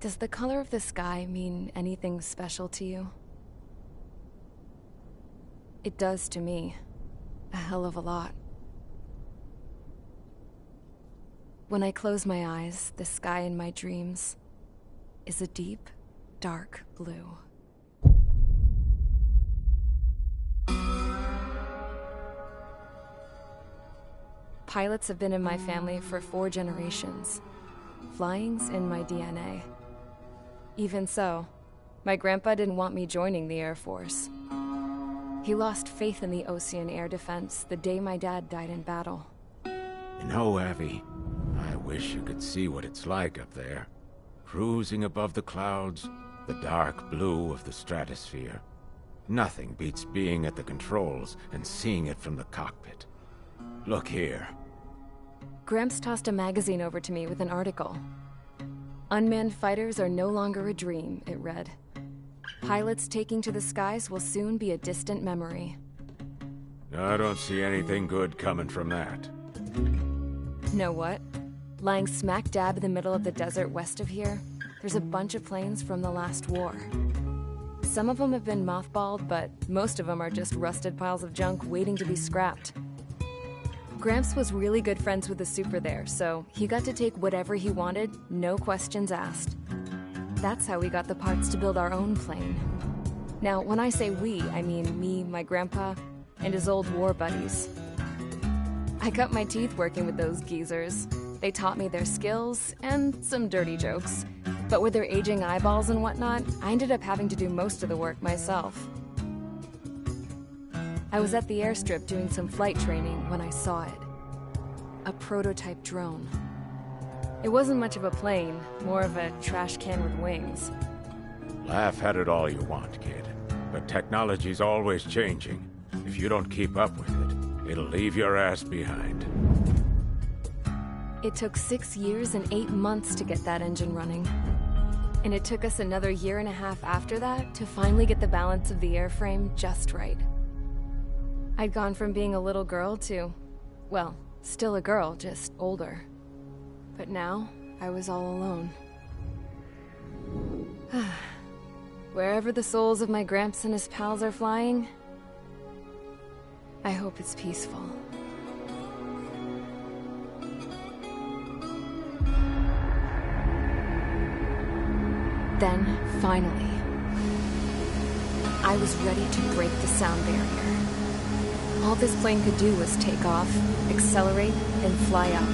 Does the color of the sky mean anything special to you? It does to me. A hell of a lot. When I close my eyes, the sky in my dreams is a deep, dark blue. Pilots have been in my family for 4 generations. Flying's in my DNA. Even so, my grandpa didn't want me joining the Air Force. He lost faith in the Osean air defense the day my dad died in battle. You know, Abby, I wish you could see what it's like up there. Cruising above the clouds, the dark blue of the stratosphere. Nothing beats being at the controls and seeing it from the cockpit. Look here. Gramps tossed a magazine over to me with an article. Unmanned fighters are no longer a dream, it read. Pilots taking to the skies will soon be a distant memory. I don't see anything good coming from that. Know what? Lying smack dab in the middle of the desert west of here, there's a bunch of planes from the last war. Some of them have been mothballed, but most of them are just rusted piles of junk waiting to be scrapped. Gramps was really good friends with the super there, so he got to take whatever he wanted, no questions asked. That's how we got the parts to build our own plane. Now, when I say we, I mean me, my grandpa, and his old war buddies. I cut my teeth working with those geezers. They taught me their skills, and some dirty jokes. But with their aging eyeballs and whatnot, I ended up having to do most of the work myself. I was at the airstrip doing some flight training when I saw it. A prototype drone. It wasn't much of a plane, more of a trash can with wings. Laugh at it all you want, kid. But technology's always changing. If you don't keep up with it, it'll leave your ass behind. It took 6 years and 8 months to get that engine running. And it took us another 1.5 years after that to finally get the balance of the airframe just right. I'd gone from being a little girl to, well, still a girl, just older. But now, I was all alone. Wherever the souls of my Gramps and his pals are flying, I hope it's peaceful. Then, finally, I was ready to break the sound barrier. All this plane could do was take off, accelerate, and fly up.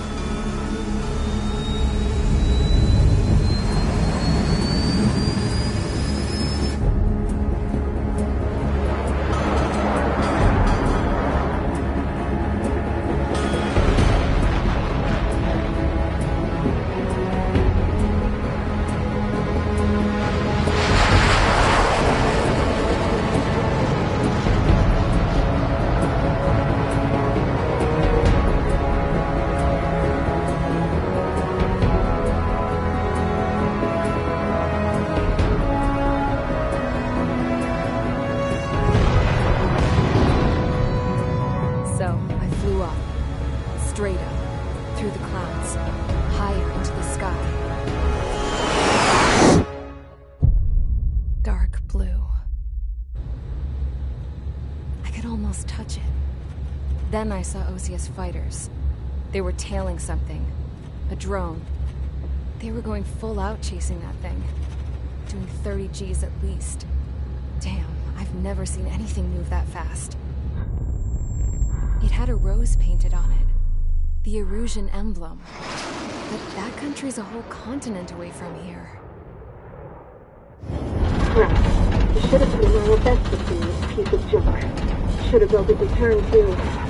Straight up, through the clouds, higher into the sky. Dark blue. I could almost touch it. Then I saw Osius fighters. They were tailing something. A drone. They were going full out chasing that thing. Doing 30 Gs at least. Damn, I've never seen anything move that fast. It had a rose painted on it. The Erusian emblem. But that country's a whole continent away from here. Right. You should have been more invested in this piece of junk. Should have built a return to...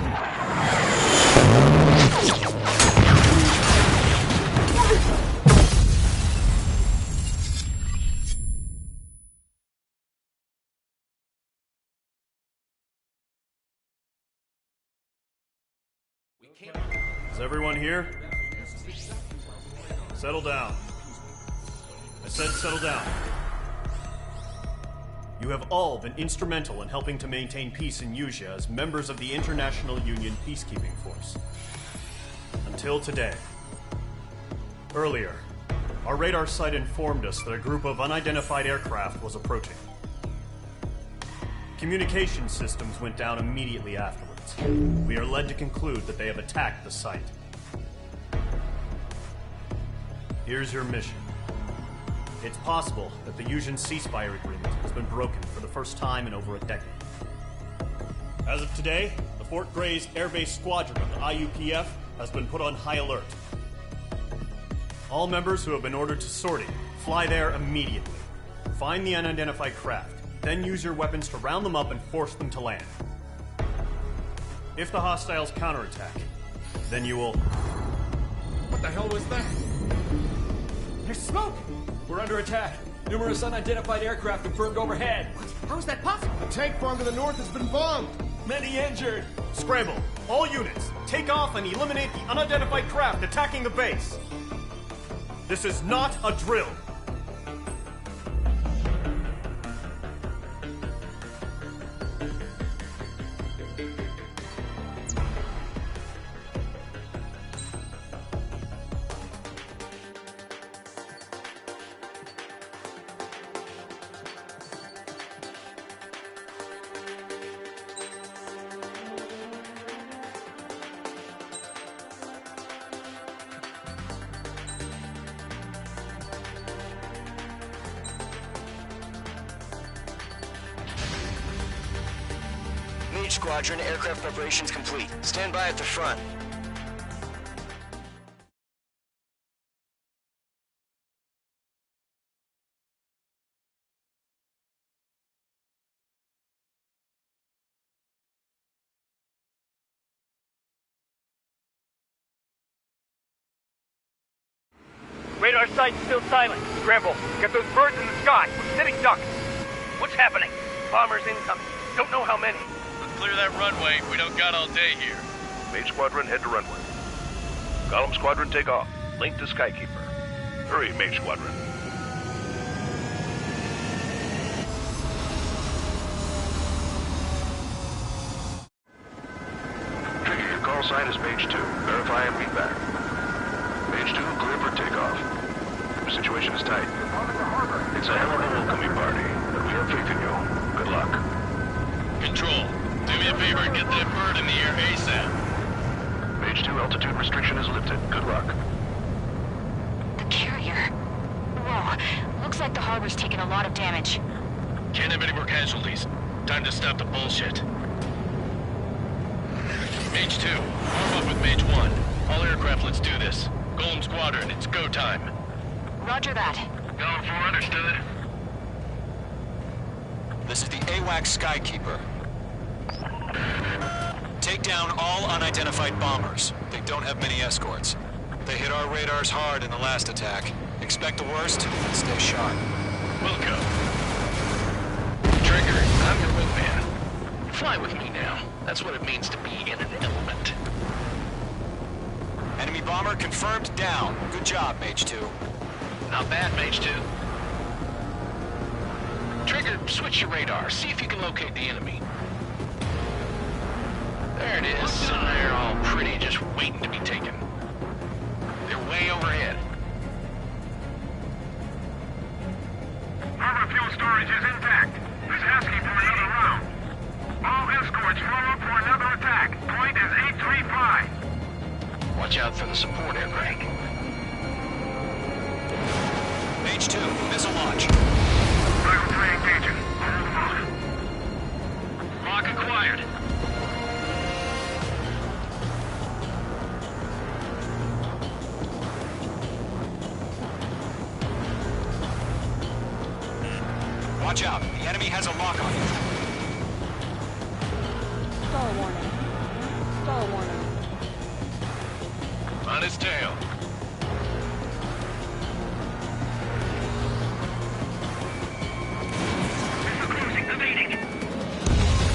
Is everyone here? Settle down. I said settle down. You have all been instrumental in helping to maintain peace in Usea as members of the International Union Peacekeeping Force. Until today. Earlier, Our radar site informed us that a group of unidentified aircraft was approaching. Communication systems went down immediately afterwards. We are led to conclude that they have attacked the site. Here's your mission. It's possible that the Yuuzhan ceasefire agreement has been broken for the first time in over a decade. As of today, the Fort Grays Air Base Squadron of the IUPF has been put on high alert. All members who have been ordered to sortie, fly there immediately. Find the unidentified craft, then use your weapons to round them up and force them to land. If the hostiles counterattack, then you will... What the hell was that? There's smoke! We're under attack. Numerous unidentified aircraft confirmed overhead. What? How is that possible? The tank farm to the north has been bombed. Many injured. Scramble! All units, take off and eliminate the unidentified craft attacking the base. This is not a drill. Mage Squadron, aircraft preparations complete. Stand by at the front. Radar site's still silent. Scramble. Get those birds in the sky. We're sitting ducks. What's happening? Bombers incoming. Don't know how many. Clear that runway. We don't got all day here. Mage Squadron, head to runway. Golem Squadron, take off. Link to Skykeeper. Hurry, Mage Squadron. Trigger, your call sign is Mage 2. Verify and be back. Mage 2, clear for takeoff. The situation is tight. It's a hell of a welcoming party, but we have faith in you. Good luck. Control, do me a favor and get that bird in the air ASAP. Mage 2, altitude restriction is lifted. Good luck. The carrier. Whoa, looks like the harbor's taken a lot of damage. Can't have any more casualties. Time to stop the bullshit. Mage 2, warm up with Mage 1. All aircraft, let's do this. Golem Squadron, it's go time. Roger that. Going for understood. This is the AWAC Skykeeper. Take down all unidentified bombers. They don't have many escorts. They hit our radars hard in the last attack. Expect the worst and stay sharp. We'll go. Trigger, I'm your wingman. Fly with me now. That's what it means to be in an element. Enemy bomber confirmed down. Good job, Mage 2. Not bad, Mage 2. Trigger, switch your radar. See if you can locate the enemy. There it is, sitting there all pretty, just waiting to be taken. They're way overhead. Harbor fuel storage is intact. He's asking for another round. All escorts follow up for another attack. Point is 835. Watch out for the support aircraft. Mage 2, missile launch. Rifle 3 engaging. Hold on. Lock acquired. Watch out. The enemy has a lock on you. Stall warning. Stall warning. On his tail.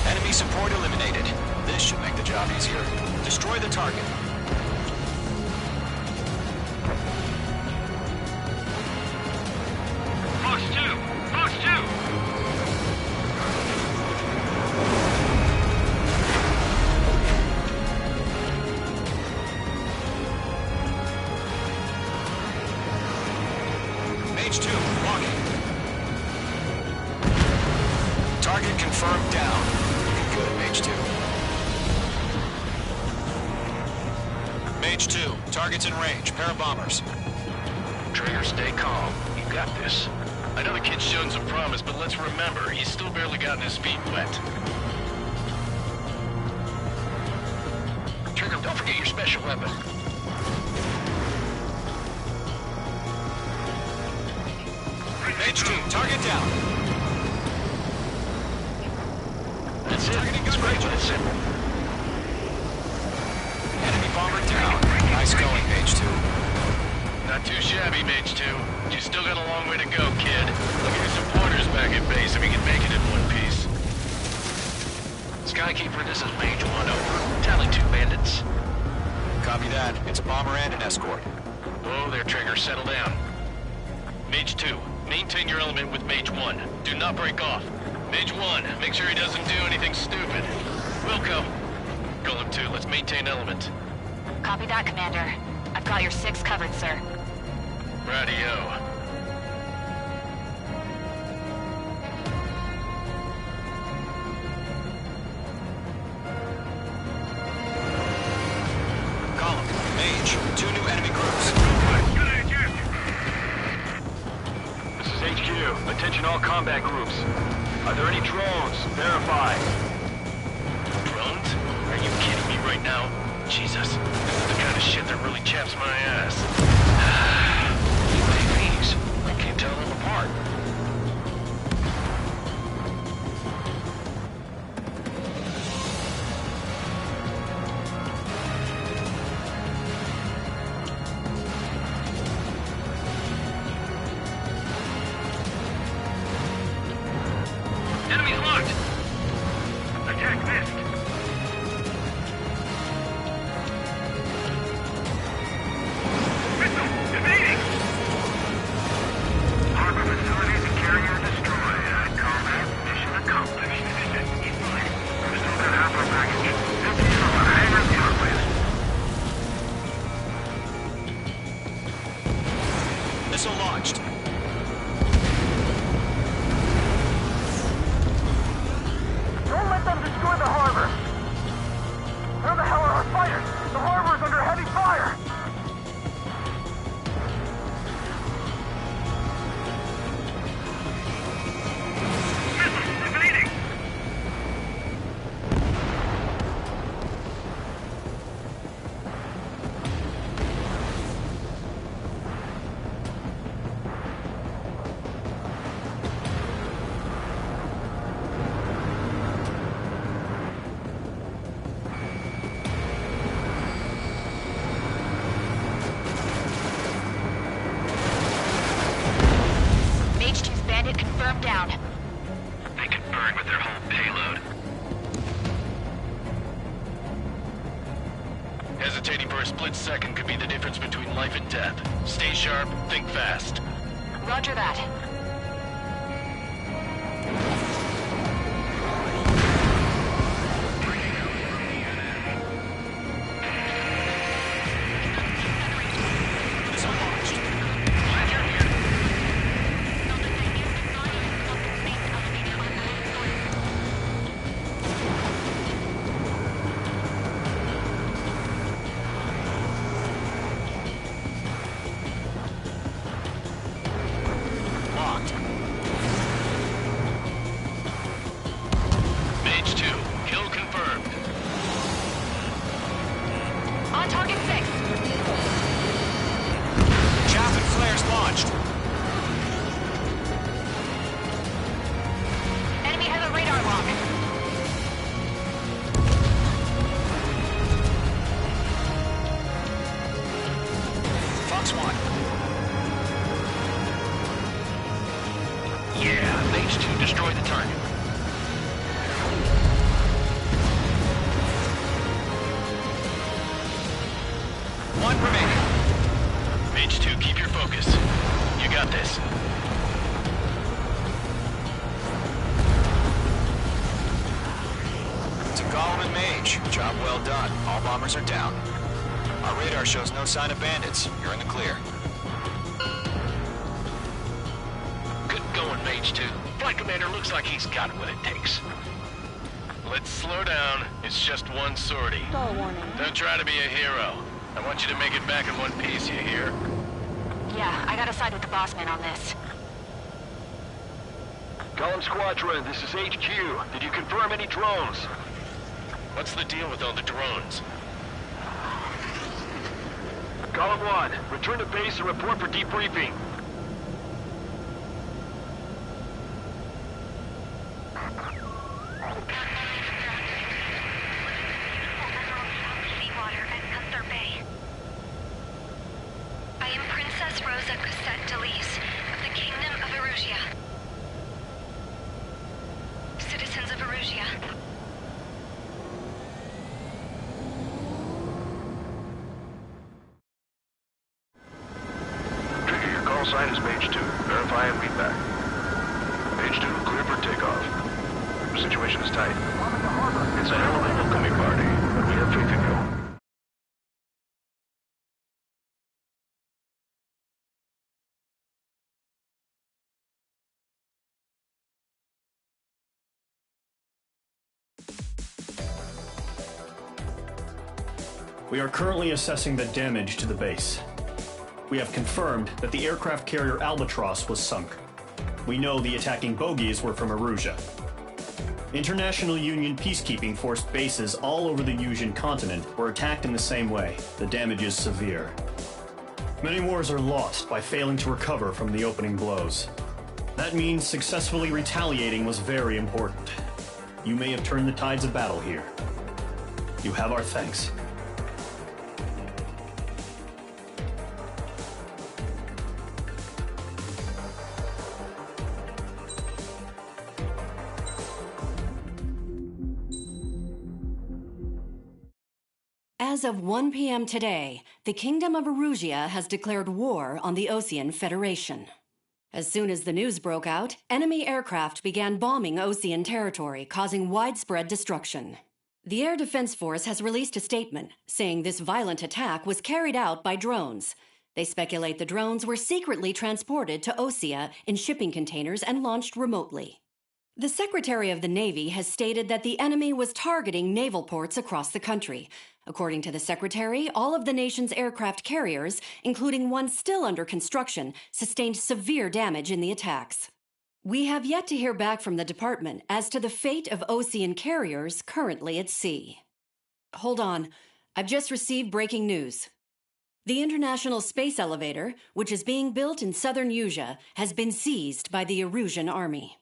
Enemy support eliminated. This should make the job easier. Destroy the target. Fox 2! Fox 2! Mage 2, walking. Target confirmed down. Looking good, Mage 2. Mage 2, target's in range. Pair of bombers. Trigger, stay calm. You got this. I know the kid's shown some promise, but let's remember, he's still barely gotten his feet wet. Trigger, don't forget your special weapon. Mage 2, target down. That's it. It's great when it's simple. Enemy bomber down. Nice going, Mage 2. Not too shabby, Mage 2. You still got a long way to go, kid. I'll give you some pointers back at base if you can make it in one piece. Skykeeper, this is Mage 1 over. Tally 2 bandits. Copy that. It's a bomber and an escort. Whoa there, Trigger. Settle down. Mage 2, maintain your element with Mage 1. Do not break off. Mage 1, make sure he doesn't do anything stupid. Wilco. Golem 2, let's maintain element. Copy that, Commander. I've got your 6 covered, sir. Radio. Column, Mage, 2 new enemy groups. This is HQ. Attention all combat groups. Are there any drones? Verify. Drones? Are you kidding me right now? Jesus, this is the kind of shit that really chaps my ass. UAVs. I can't tell them apart. Enemy's locked! Attack missed! Missile! Evading! Harbor facilities and carrier destroyed. Combat mission accomplished. We still got half our package. Empty from the hangar the Missile launched. Don't let them destroy the harbor! Where the hell are our fighters? The harbor's under heavy fire! Missile! Evading! Mage 2's bandit confirmed down. They can burn with their whole payload. Hesitating for a split second could be the difference between life and death. Stay sharp, think fast. Roger that. Missile launched. Locked. Mage 2, kill confirmed. On target 6. Chaff and flares launched. Enemy has a radar lock. Fox 1. Yeah, Mage 2 destroyed the target. One remaining. Mage 2, keep your focus. You got this. To Golem and Mage, job well done. All bombers are down. Our radar shows no sign of bandits. You're in the clear. going, Mage 2. Flight Commander looks like he's got what it takes. Let's slow down. It's just one sortie. Stall warning. Don't try to be a hero. I want you to make it back in one piece, you hear? Yeah, I gotta side with the boss man on this. Column Squadron, this is HQ. Did you confirm any drones? What's the deal with all the drones? Column 1, return to base and report for debriefing. Seawater at Gunther Bay. I am Princess Rosa Cosette Delise of the Kingdom of Erusia. Citizens of Erusia. Trigger, your call sign is Mage 2. Verify and read back. Mage 2, clear for takeoff. The situation is tight. It's a hell of a welcoming party, but we have faith in you. We are currently assessing the damage to the base. We have confirmed that the aircraft carrier Albatross was sunk. We know the attacking bogies were from Erusia. International Union peacekeeping force bases all over the Yusian continent were attacked in the same way. The damage is severe. Many wars are lost by failing to recover from the opening blows. That means successfully retaliating was very important. You may have turned the tides of battle here. You have our thanks. As of 1 p.m. today, the Kingdom of Erusia has declared war on the Osean Federation. As soon as the news broke out, enemy aircraft began bombing Osean territory, causing widespread destruction. The Air Defense Force has released a statement saying this violent attack was carried out by drones. They speculate the drones were secretly transported to Osea in shipping containers and launched remotely. The Secretary of the Navy has stated that the enemy was targeting naval ports across the country. According to the Secretary, all of the nation's aircraft carriers, including one still under construction, sustained severe damage in the attacks. We have yet to hear back from the department as to the fate of Osean carriers currently at sea. Hold on. I've just received breaking news. The International Space Elevator, which is being built in southern Yusia, has been seized by the Erusian army.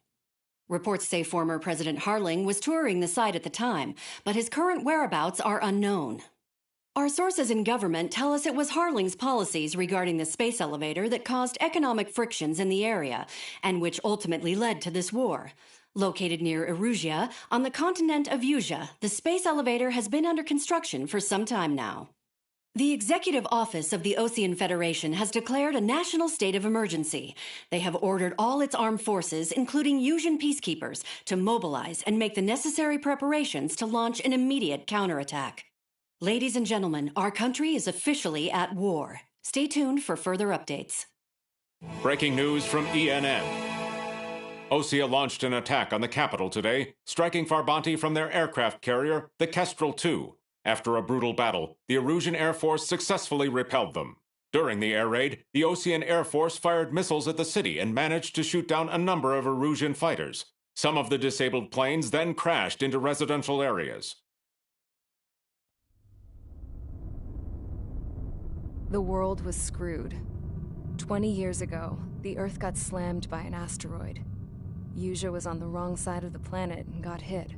Reports say former President Harling was touring the site at the time, but his current whereabouts are unknown. Our sources in government tell us it was Harling's policies regarding the space elevator that caused economic frictions in the area, and which ultimately led to this war. Located near Erusia, on the continent of Yusia, the space elevator has been under construction for some time now. The Executive Office of the Osean Federation has declared a national state of emergency. They have ordered all its armed forces, including Yusian peacekeepers, to mobilize and make the necessary preparations to launch an immediate counterattack. Ladies and gentlemen, our country is officially at war. Stay tuned for further updates. Breaking news from ENN. Osea launched an attack on the capital today, striking Farbanti from their aircraft carrier, the Kestrel II. After a brutal battle, the Erusian Air Force successfully repelled them. During the air raid, the Osean Air Force fired missiles at the city and managed to shoot down a number of Erusian fighters. Some of the disabled planes then crashed into residential areas. The world was screwed. 20 years ago, the Earth got slammed by an asteroid. Yusia was on the wrong side of the planet and got hit.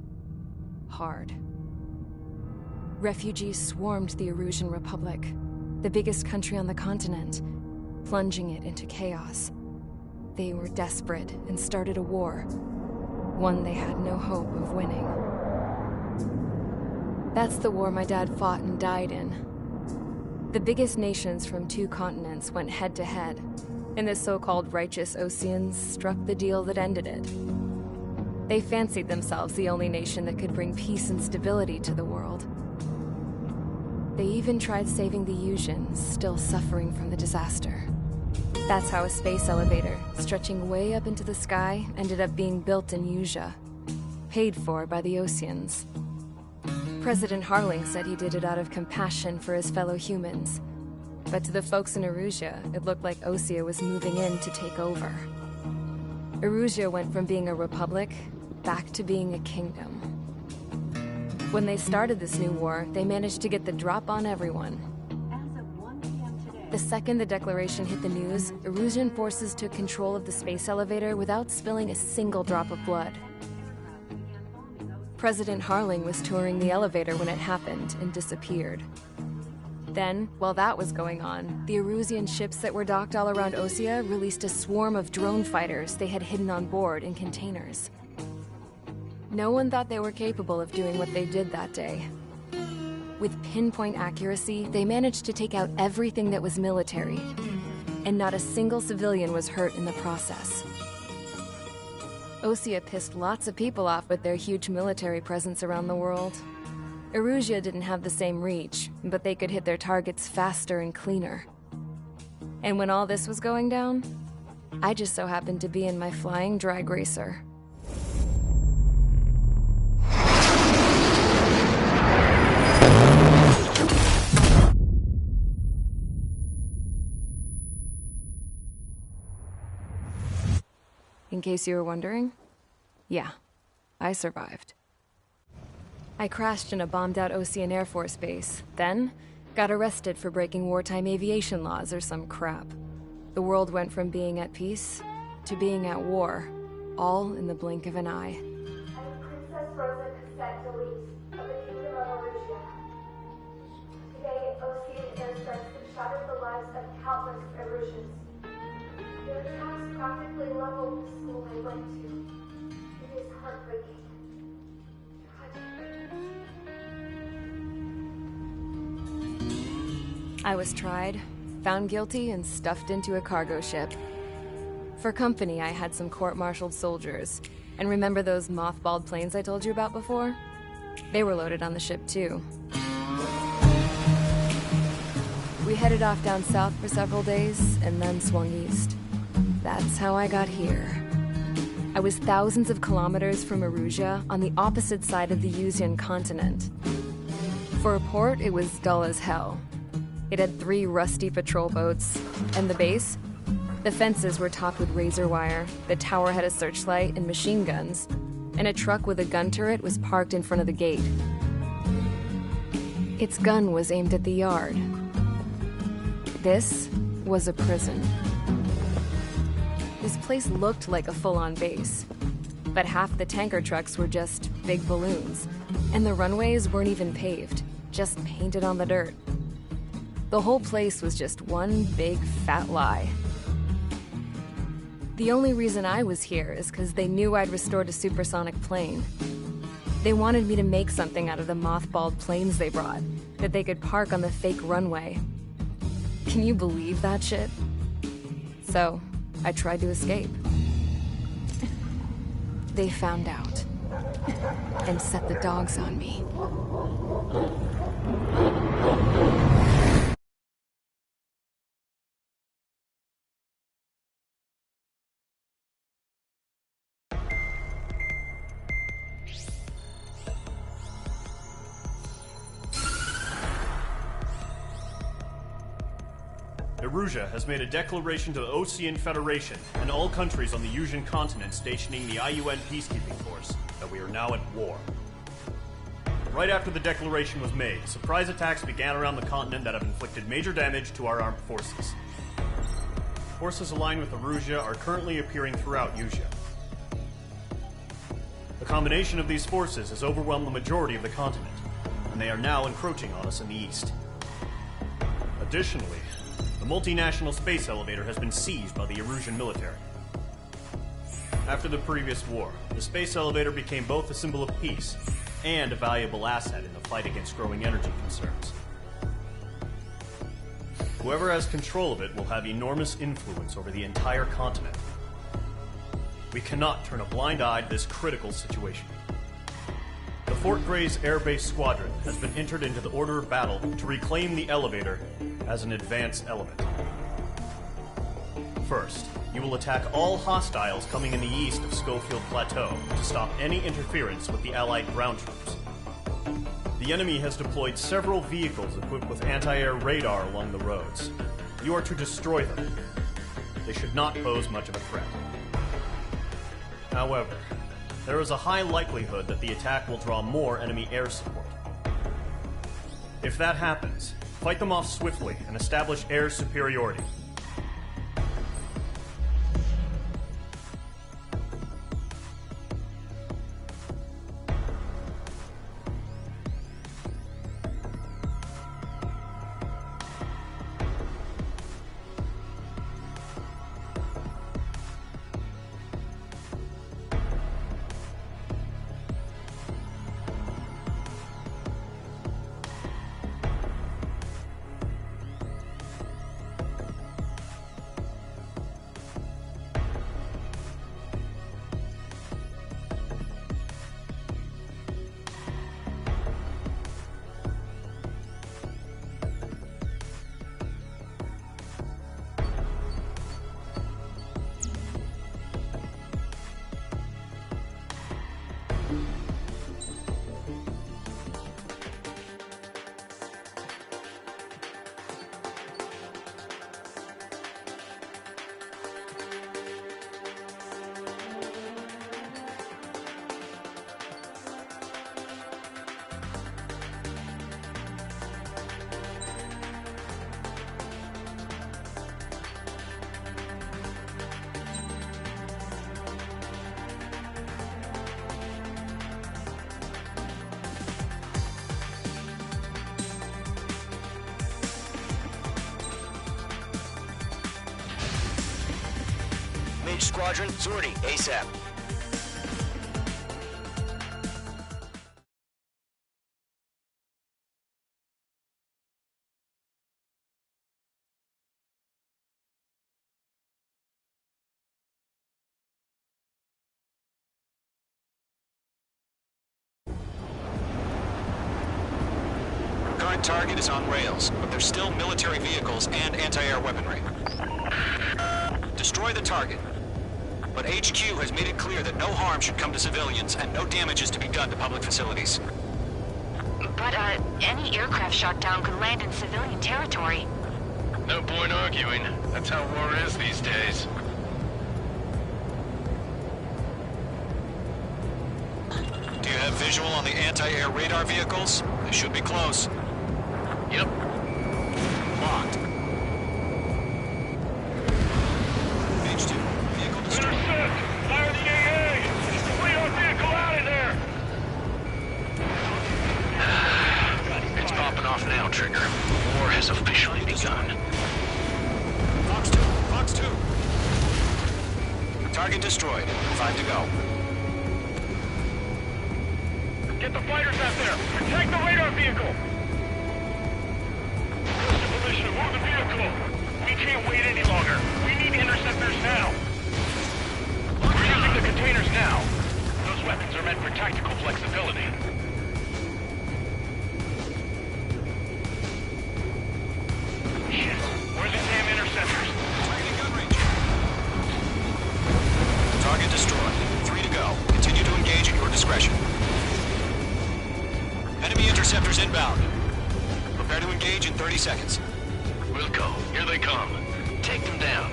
Hard. Refugees swarmed the Erusian Republic, the biggest country on the continent, plunging it into chaos. They were desperate and started a war, one they had no hope of winning. That's the war my dad fought and died in. The biggest nations from 2 continents went head-to-head, and the so-called righteous Oseans struck the deal that ended it. They fancied themselves the only nation that could bring peace and stability to the world. They even tried saving the Yusians, still suffering from the disaster. That's how a space elevator, stretching way up into the sky, ended up being built in Usea. Paid for by the Oseans. President Harling said he did it out of compassion for his fellow humans. But to the folks in Erusea, it looked like Osea was moving in to take over. Erusea went from being a republic back to being a kingdom. When they started this new war, they managed to get the drop on everyone. The second the declaration hit the news, Erusian forces took control of the space elevator without spilling a single drop of blood. President Harling was touring the elevator when it happened and disappeared. Then, while that was going on, the Erusian ships that were docked all around Osea released a swarm of drone fighters they had hidden on board in containers. No one thought they were capable of doing what they did that day. With pinpoint accuracy, they managed to take out everything that was military, and not a single civilian was hurt in the process. Osea pissed lots of people off with their huge military presence around the world. Erusea didn't have the same reach, but they could hit their targets faster and cleaner. And when all this was going down, I just so happened to be in my flying drag racer. In case you were wondering, yeah, I survived. I crashed in a bombed-out Osean Air Force base, then got arrested for breaking wartime aviation laws or some crap. The world went from being at peace to being at war, all in the blink of an eye. I'm Princess Rosa Cassette Delise of the Kingdom of Erusea. Today, Osean airstrikes have shattered the lives of countless Erusians. Their attacks practically leveled the school I went to. It is heartbreaking. I was tried, found guilty, and stuffed into a cargo ship. For company, I had some court-martialed soldiers. And remember those mothballed planes I told you about before? They were loaded on the ship, too. We headed off down south for several days, and then swung east. That's how I got here. I was thousands of kilometers from Erusea, on the opposite side of the Usean continent. For a port, it was dull as hell. It had 3 rusty patrol boats, and the base? The fences were topped with razor wire, the tower had a searchlight and machine guns, and a truck with a gun turret was parked in front of the gate. Its gun was aimed at the yard. This was a prison. This place looked like a full-on base, but half the tanker trucks were just big balloons, and the runways weren't even paved, just painted on the dirt. The whole place was just one big fat lie. The only reason I was here is because they knew I'd restored a supersonic plane. They wanted me to make something out of the mothballed planes they brought, that they could park on the fake runway. Can you believe that shit? So, I tried to escape. They found out, and set the dogs on me. Erusea has made a declaration to the Osean Federation and all countries on the Usean continent stationing the IUN peacekeeping force that we are now at war. Right after the declaration was made, surprise attacks began around the continent that have inflicted major damage to our armed forces. Forces aligned with Erusea are currently appearing throughout Usea. The combination of these forces has overwhelmed the majority of the continent, and they are now encroaching on us in the east. Additionally, the multinational space elevator has been seized by the Erusian military. After the previous war, the space elevator became both a symbol of peace and a valuable asset in the fight against growing energy concerns. Whoever has control of it will have enormous influence over the entire continent. We cannot turn a blind eye to this critical situation. The Fort Grays Air Base Squadron has been entered into the order of battle to reclaim the elevator as an advance element. First, you will attack all hostiles coming in the east of Schofield Plateau to stop any interference with the Allied ground troops. The enemy has deployed several vehicles equipped with anti-air radar along the roads. You are to destroy them. They should not pose much of a threat. However, there is a high likelihood that the attack will draw more enemy air support. If that happens, fight them off swiftly and establish air superiority. Mage Squadron, sortie, ASAP. Current target is on rails, but there's still military vehicles and anti-air weaponry. Destroy the target. But HQ has made it clear that no harm should come to civilians and no damage is to be done to public facilities. But, any aircraft shot down could land in civilian territory. No point arguing. That's how war is these days. Do you have visual on the anti-air radar vehicles? They should be close. Yep. Locked. Page 2. Vehicle destroyed. Fire the AA! Flee our vehicle out of there! It's popping off now, Trigger. War has officially begun. Fox 2. Fox 2. Target destroyed. 5 to go. Get the fighters out there! Protect the radar vehicle! Militia, move the vehicle! We can't wait any longer. We need interceptors now. We're using the containers now. Those weapons are meant for tactical flexibility. Shit. Where are the damn interceptors? Targeting gun range. Target destroyed. 3 to go. Continue to engage at your discretion. Enemy interceptors inbound. Prepare to engage in 30 seconds. Wilco, here they come. Take them down.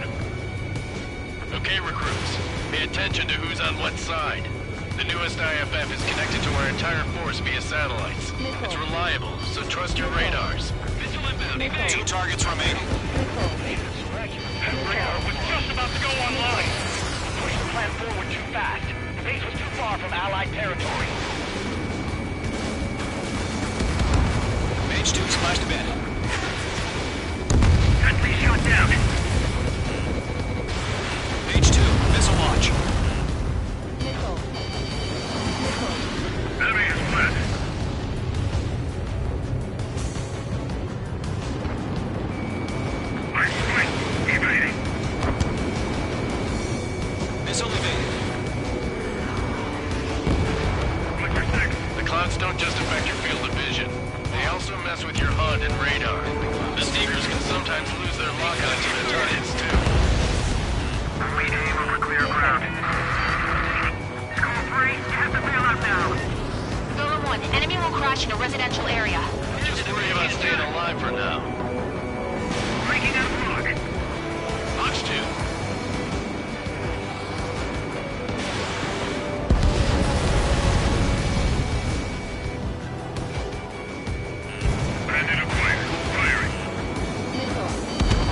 Okay, recruits. Pay attention to who's on what side. The newest IFF is connected to our entire force via satellites. It's reliable, so trust your radars. Missile inbound, evade. 2 targets remaining. That radar was just about to go online. Push the plan forward too fast. The base was too far from Allied territory. Mage 2 splashed abandoned. Enemy shot down. Mage 2, missile launch. Enemy is split. I'm split. Evading. Missile evaded. Clicker 6. The clouds don't just affect your field of vision. They also mess with your HUD and radar. The sneakers can sometimes lose their lock onto their targets, too. enemy will crash in a residential area. Just worry about staying alive for now. Breaking out block. Fox 2. Bandit acquired. Firing.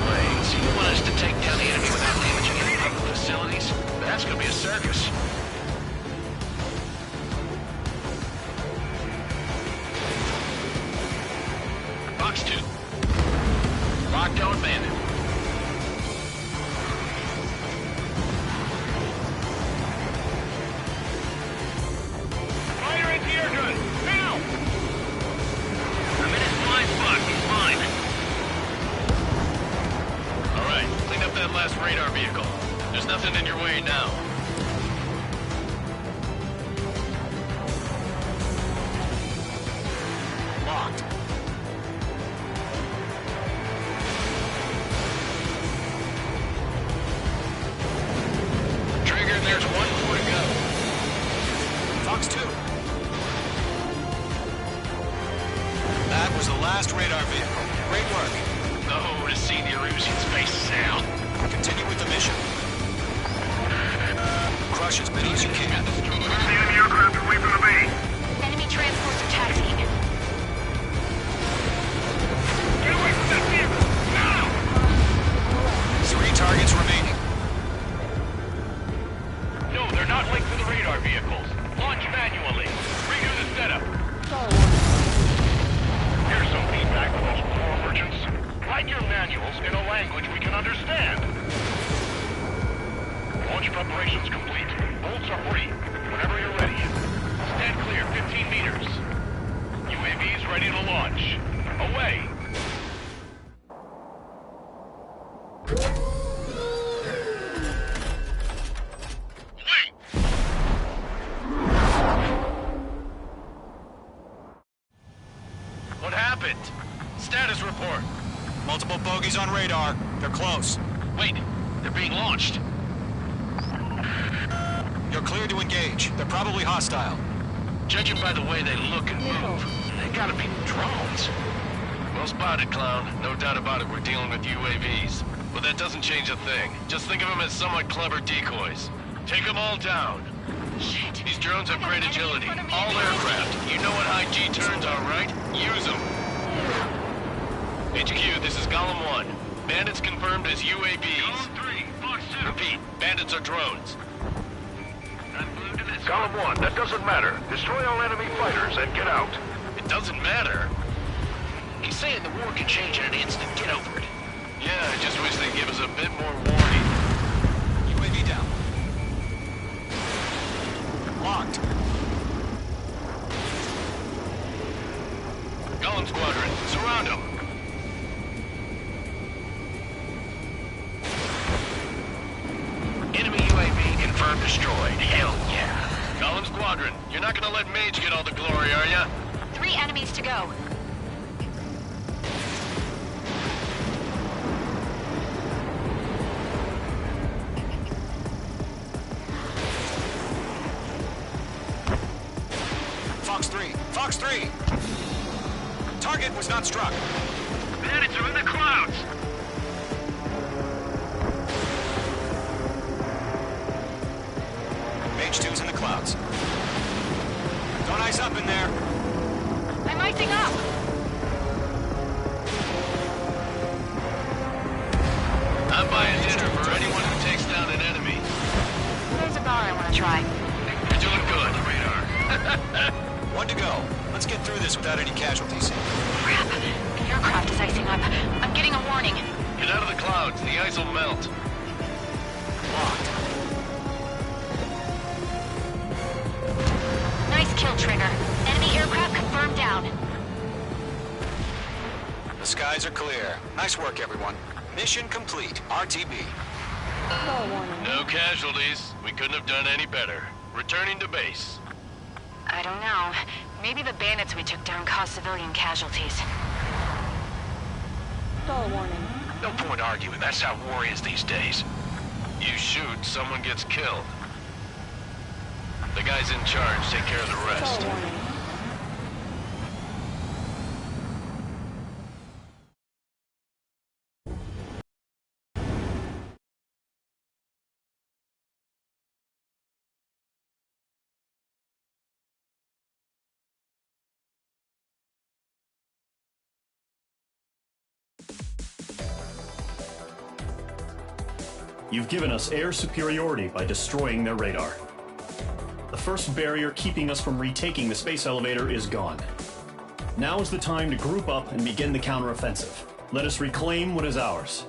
Wait, so you want us to take down the enemy without damaging any public facilities? That's gonna be a circus. Fox 2. Lockdown bandit. Fire anti-air gun. Now! I'm in his blind spot. He's mine. Alright, clean up that last radar vehicle. There's nothing in your way now. Locked. Trigger, there's one more to go. Fox 2. That was the last radar vehicle. Great work. Oh, to see the Erusian faces now. Continue with the mission. Crush as many as you can. Enemy aircraft away from the base. Enemy transports are taxiing. Get away from that vehicle! Now! 3 targets remaining. No, they're not linked to the radar vehicles. Launch manually. Redo the setup. Here's some feedback for those poor merchants. Write your manuals in a language we can understand. Launch preparations complete. Bolts are free. Whenever you're ready. Stand clear 15 meters. UAVs ready to launch. Away! What happened? Status report. Multiple bogies on radar. They're close. Wait, they're being launched. You're clear to engage. They're probably hostile. Judging by the way they look and move, they gotta be drones. Well spotted, clown. No doubt about it, we're dealing with UAVs. But that doesn't change a thing. Just think of them as somewhat clever decoys. Take them all down. Shit. These drones have great agility. All aircraft. You know what high G turns are, right? Use them. HQ, this is Golem 1. Bandits confirmed as UAVs. Golem 3, Fox 2. Repeat, bandits are drones. I'm glued to this. Golem 1, that doesn't matter. Destroy all enemy fighters and get out. It doesn't matter. He's saying the war can change in an instant. Get over it. Yeah, I just wish they'd give us a bit more warning. UAV down. Locked. Golem Squadron, surround them. Enemy UAV confirmed destroyed. Hell yeah. Golem Squadron, you're not gonna let Mage get all the glory, are ya? 3 enemies to go. Fox 3. Fox 3! Target was not struck. Bandits are in the clouds. Mage 2's in the clouds. Don't ice up in there. I'm icing up. I'm buying dinner for anyone who takes down an enemy. There's a bar I want to try. You're doing good, radar. One to go. Let's get through this without any casualties. Crap. The aircraft is icing up. I'm getting a warning. Get out of the clouds. The ice will melt. Locked. Nice kill, Trigger. Enemy aircraft confirmed down. The skies are clear. Nice work, everyone. Mission complete. RTB. No casualties. We couldn't have done any better. Returning to base. I don't know. Maybe the bandits we took down caused civilian casualties. No point arguing. That's how war is these days. You shoot, someone gets killed. The guys in charge take care of the rest. You've given us air superiority by destroying their radar. The first barrier keeping us from retaking the space elevator is gone. Now is the time to group up and begin the counteroffensive. Let us reclaim what is ours.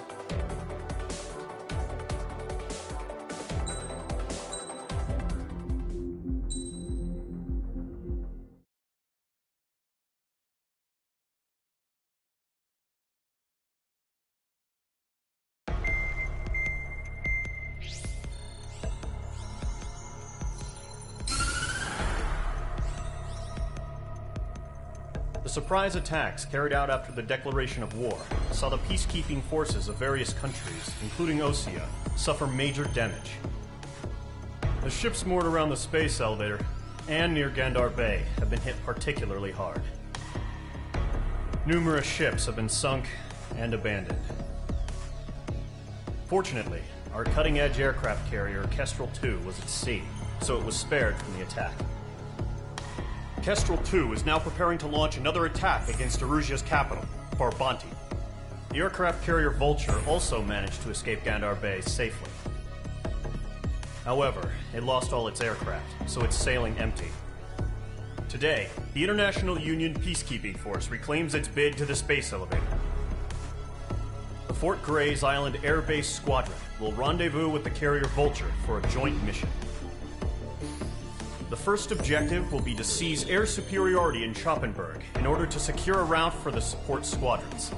The surprise attacks carried out after the declaration of war saw the peacekeeping forces of various countries, including Osea, suffer major damage. The ships moored around the space elevator and near Gandar Bay have been hit particularly hard. Numerous ships have been sunk and abandoned. Fortunately, our cutting-edge aircraft carrier Kestrel II was at sea, so it was spared from the attack. Kestrel II is now preparing to launch another attack against Erusia's capital, Farbanti. The aircraft carrier Vulture also managed to escape Gandar Bay safely. However, it lost all its aircraft, so it's sailing empty. Today, the International Union Peacekeeping Force reclaims its bid to the space elevator. The Fort Grays Island Air Base Squadron will rendezvous with the carrier Vulture for a joint mission. The first objective will be to seize air superiority in Schoppenberg in order to secure a route for the support squadrons.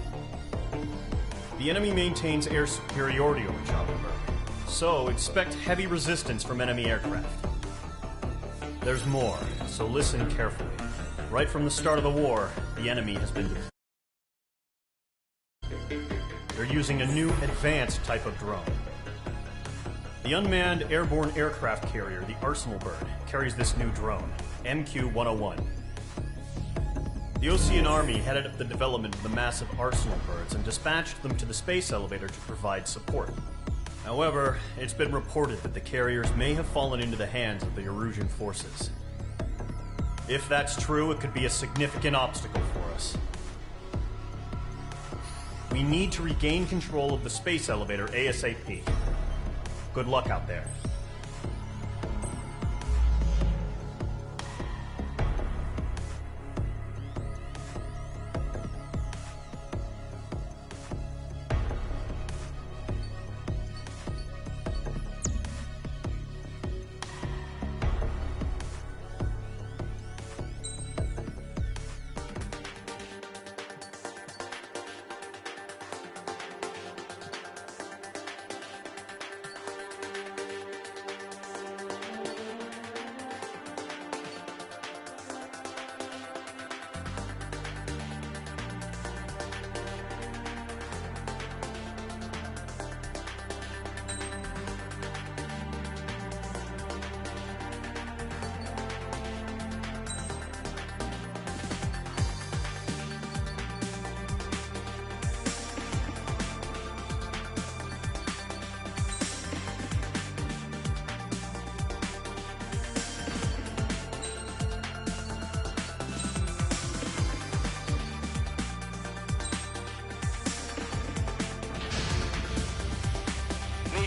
The enemy maintains air superiority over Schoppenberg, so expect heavy resistance from enemy aircraft. There's more, so listen carefully. Right from the start of the war, the enemy has been deployed. They're using a new advanced type of drone. The unmanned airborne aircraft carrier, the Arsenal Bird, carries this new drone, MQ-101. The Osean Army headed up the development of the massive Arsenal Birds and dispatched them to the space elevator to provide support. However, it's been reported that the carriers may have fallen into the hands of the Erusian forces. If that's true, it could be a significant obstacle for us. We need to regain control of the space elevator ASAP. Good luck out there.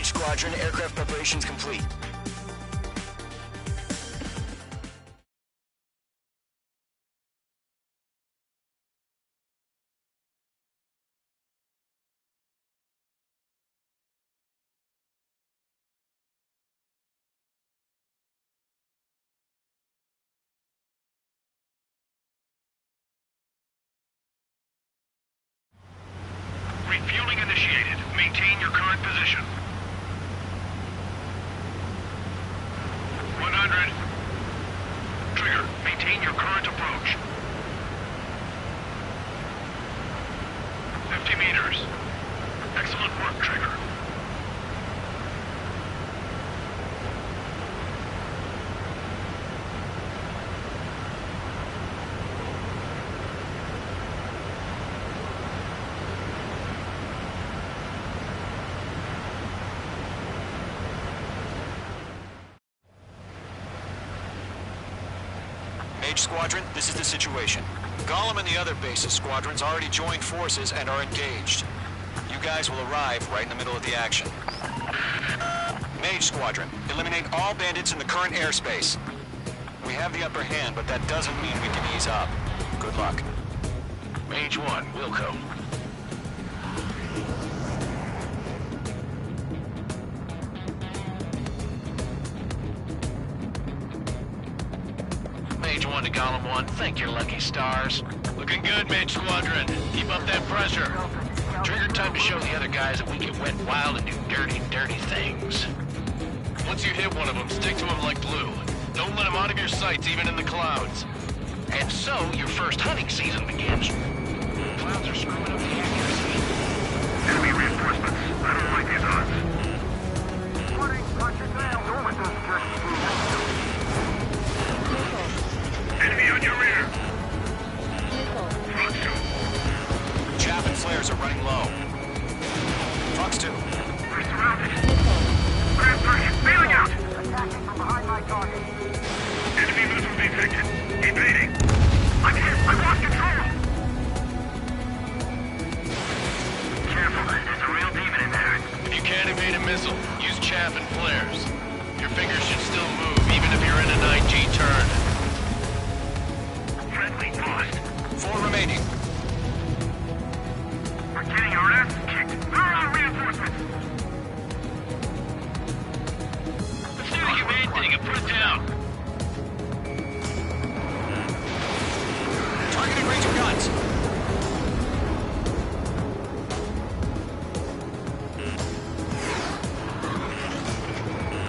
Squadron, aircraft preparations complete. Refueling initiated. Maintain your current position. 100. Trigger, maintain your current approach. 50 meters. Excellent work, Trigger. Squadron, this is the situation. Gollum and the other base's squadrons already joined forces and are engaged. You guys will arrive right in the middle of the action. Mage Squadron, eliminate all bandits in the current airspace. We have the upper hand, but that doesn't mean we can ease up. Good luck. Mage 1, Wilco. Mage 1 to Golem 1, thank your lucky stars. Looking good, Mage Squadron. Keep up that pressure. Trigger time to show the other guys that we can wet wild and do dirty, dirty things. Once you hit one of them, stick to them like glue. Don't let them out of your sights, even in the clouds. And so, your first hunting season begins. Clouds are screwing up the accuracy. Enemy reinforcements. I don't like these odds. Warning, watch your tail. Enemy on your rear. Fox 2. Chaff and flares are running low. Fox 2. We're surrounded. Grand 3, bailing out. Attacking from behind my target. Enemy missile detected. Evading. I'm hit. I lost control. Careful. There's a real demon in there. If you can't evade a missile, use chaff and flares. Your fingers should still move, even if you're in an IG turn. Friendly lost. 4 remaining. We're getting our ass kicked. Where are our reinforcements? Let's do the humane thing and put it down. Targeting range of guns.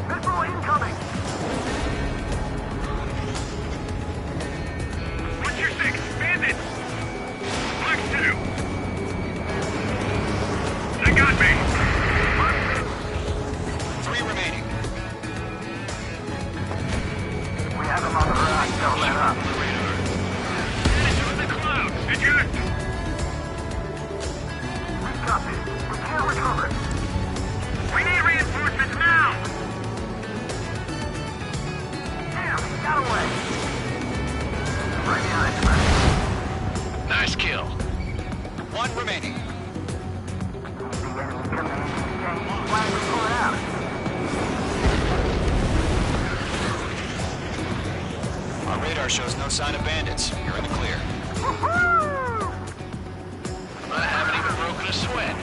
Missile incoming. What's your 6? Bandits! Fox 2. They got me. 3 remaining. We have them on the run. Don't let up. Bandits are in the cloud. Did you? We got this. We can't recover. We need reinforcements now. Damn, he got away. Right behind you. Nice kill. 1 remaining. The enemy coming in. Why are we pulling out? Our radar shows no sign of bandits. You're in the clear. I haven't even broken a sweat.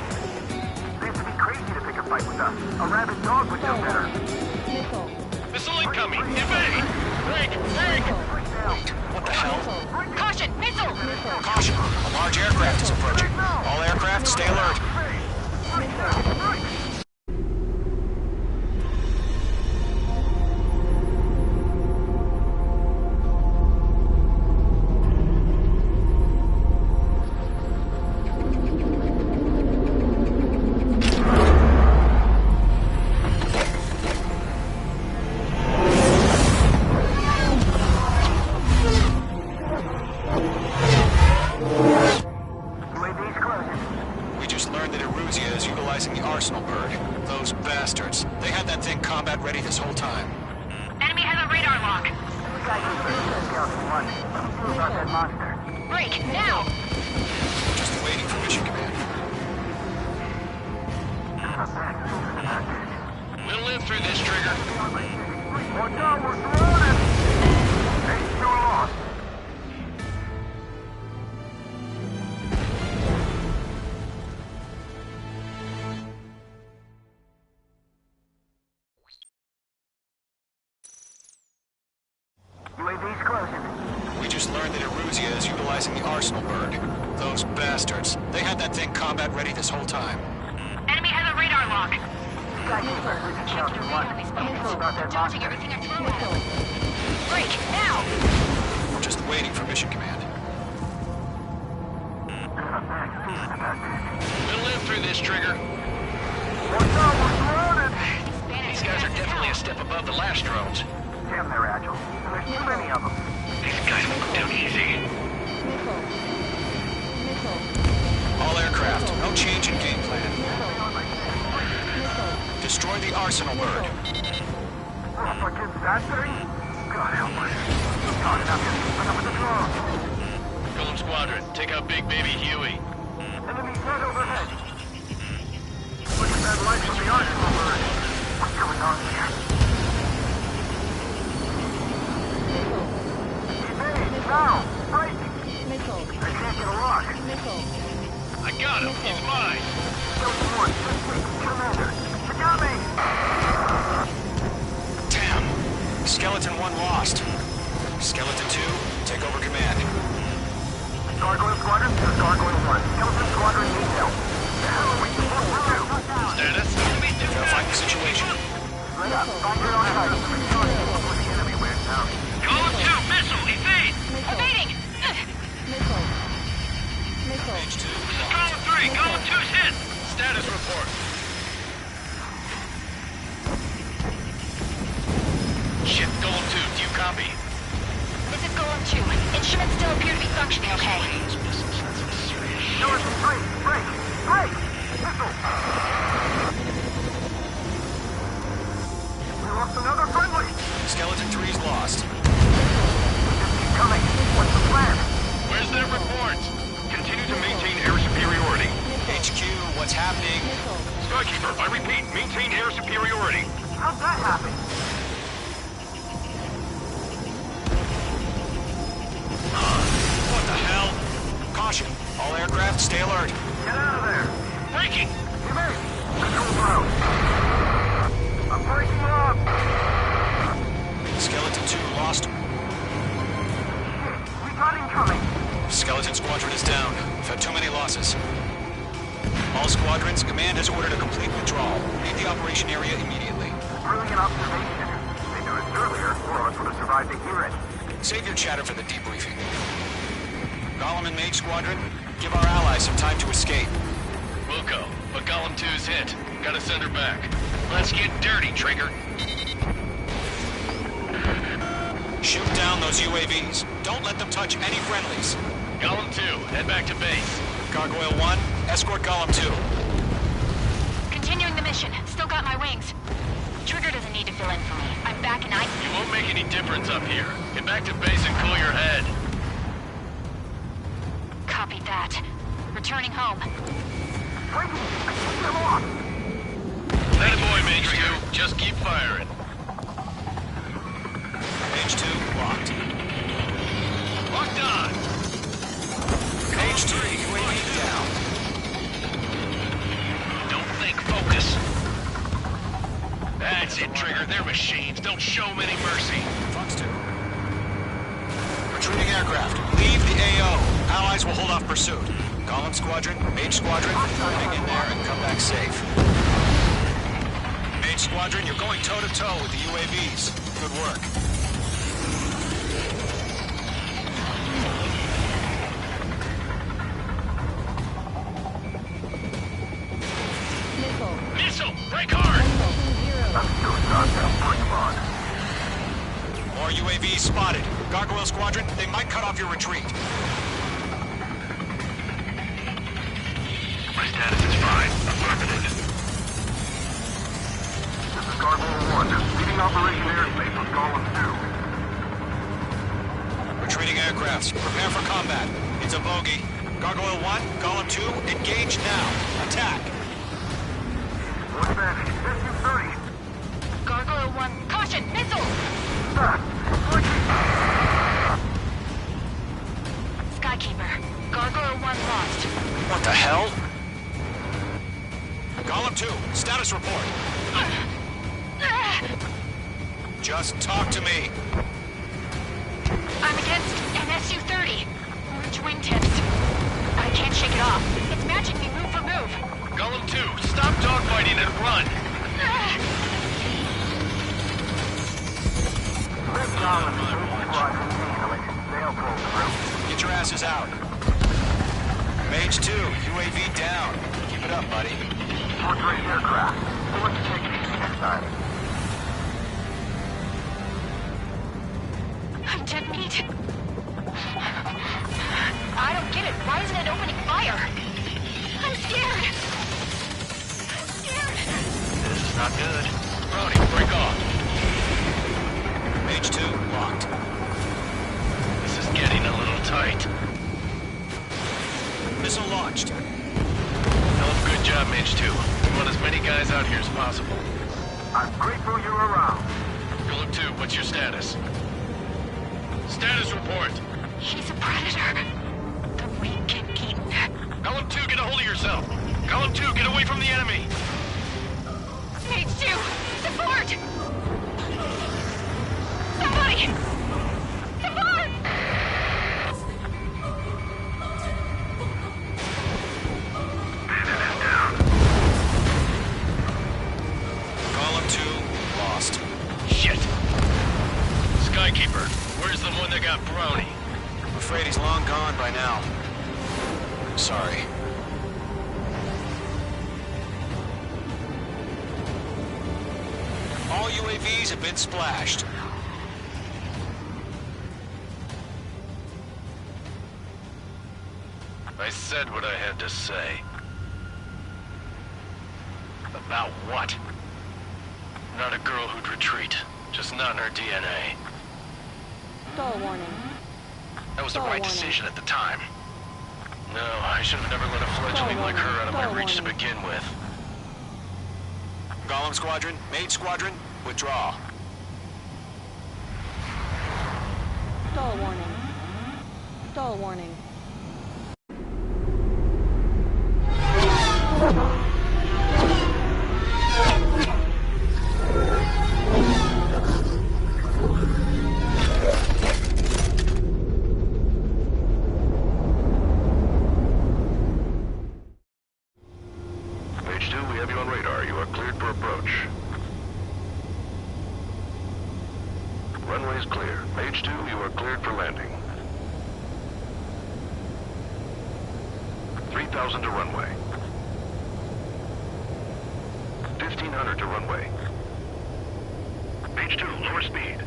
They have to be crazy to pick a fight with us. A rabid dog would know better. Missile incoming! Evade! Break! Break! What the hell? Caution! Missile! Caution! A large aircraft is approaching. All aircraft, stay alert. UAV's closing. We just learned that Eruzia is utilizing the Arsenal bird. Those bastards. They had that thing combat ready this whole time. Enemy has a radar lock. We got you first. Scout 1. What do we do about that monster? Break, now! Just waiting for mission command. We'll live through this, Trigger. Watch out, we're surrounded! Hey, you're lost. UAV's closing. We just learned that Eruzia is utilizing the Arsenal bird. Those bastards. They had that thing combat ready this whole time. Enemy has a radar lock. We got you first. Scout 1. What do we do about that Dodging monster? everything I throw at him. Break, now! We're just waiting for mission command. We'll live through this, Trigger. Watch out, we're surrounded! These guys are definitely a step above the last drones. Damn, they're agile. There's too many of them. These guys won't go down easy. All aircraft, no change in game plan. Destroy the Arsenal bird. Up against that thing? God help us. Not enough with the drone. Golem Squadron, take out Big Baby Huey. Enemies right overhead. Look at that light from the Arsenal bird. got him. He's mine. Damn. Skeleton 1 lost. Skeleton 2, take over command. Gargoyle Squadron, this is Gargoyle 1. Skeleton Squadron detail. The hell are we supposed to do? Status? Verifying the situation. Straight up. Find your own side. Before the enemy wears out. Column 2, missile, evade! Evading! Page 2. Column 3, column 2's hit! Status report. Shit, Golem 2, do you copy? This is Golem 2. Instruments still appear to be functioning okay. Doors, break! Missile! We lost another friendly! Skeleton 3's lost. Just keep coming. What's the plan? Where's their report? Continue to maintain air superiority. HQ, what's happening? Skykeeper, I repeat, maintain air superiority. How'd that happen? What the hell? Caution. All aircraft, stay alert. Get out of there! Breaking! Evade! Control ground. I'm breaking up! Skeleton 2 lost. We got incoming! Skeleton Squadron is down. We've had too many losses. All squadrons, command has ordered a complete withdrawal. Leave the operation area immediately. Brilliant observation. If they knew it earlier, more of us would have survived to hear it. Save your chatter for the debriefing. Golem and Mage Squadron, give our allies some time to escape. Wilco, but Golem 2's hit. Gotta send her back. Let's get dirty, Trigger. Shoot down those UAVs. Don't let them touch any friendlies. Golem 2, head back to base. Gargoyle 1, escort Golem 2. Continuing the mission. Still got my wings. Trigger doesn't need to fill in for me. I'm back and You won't make any difference up here. Get back to base and cool your head. Copy that. Returning home. That boy, Mage 2. Just keep firing. Page 2, locked. Locked on. Page 3, UAV down. Don't think, focus. That's it, Trigger. They're machines. Don't show them any mercy. Fox 2. Retreating aircraft. Leave the AO. Allies will hold off pursuit. Golem Squadron, Mage Squadron, hang in there and come back safe. Mage Squadron, you're going toe-to-toe with the UAVs. Good work. Missile! Break hard! More UAVs spotted. Gargoyle Squadron, they might cut off your retreat. My status is fine. Affirmative. This is Gargoyle 1. Just leaving Operation Airspace with Golem 2. Retreating aircrafts, prepare for combat. It's a bogey. Gargoyle 1, Golem 2, engage now. Attack. What's that? SU-30. Gargoyle 1. Caution! Missile! Skykeeper. Gargoyle 1 lost. What the hell? Golem 2, status report. Just talk to me. I'm against an SU-30. Orange wingtips. I can't shake it off. It's matching me move for move. Golem 2, stop dogfighting and run! Get your asses out. Mage 2, UAV down. Keep it up, buddy. Short-range aircraft. Let's take it easy next time. I'm dead meat. I don't get it. Why isn't it opening fire? I'm scared. This is not good. Brody, break off. Mage 2, locked. This is getting a little tight. Missile launched. Hell of a good job, Mage 2. We want as many guys out here as possible. I'm grateful you're around. Golem 2, what's your status? Status report. He's a predator. The weak get eaten. Column 2, get a hold of yourself. Column 2, get away from the enemy. Mage 2, the fort! Somebody! Support! Column 2, lost. Shit. Skykeeper, where's the one that got Brony? I'm afraid he's long gone by now. Sorry. All UAVs have been splashed. I said what I had to say. About what? Not a girl who'd retreat. Just not in her DNA. Stall warning. That was the right decision at the time. No, I should have never let a fledgling like her out of my reach to begin with. Golem Squadron, Mage Squadron, withdraw. Stall warning. Stall warning. Mage 2, we have you on radar. You are cleared for approach. Runway is clear. Mage 2, you are cleared for landing. 3,000 to runway. 1,500 to runway. Mage 2, lower speed.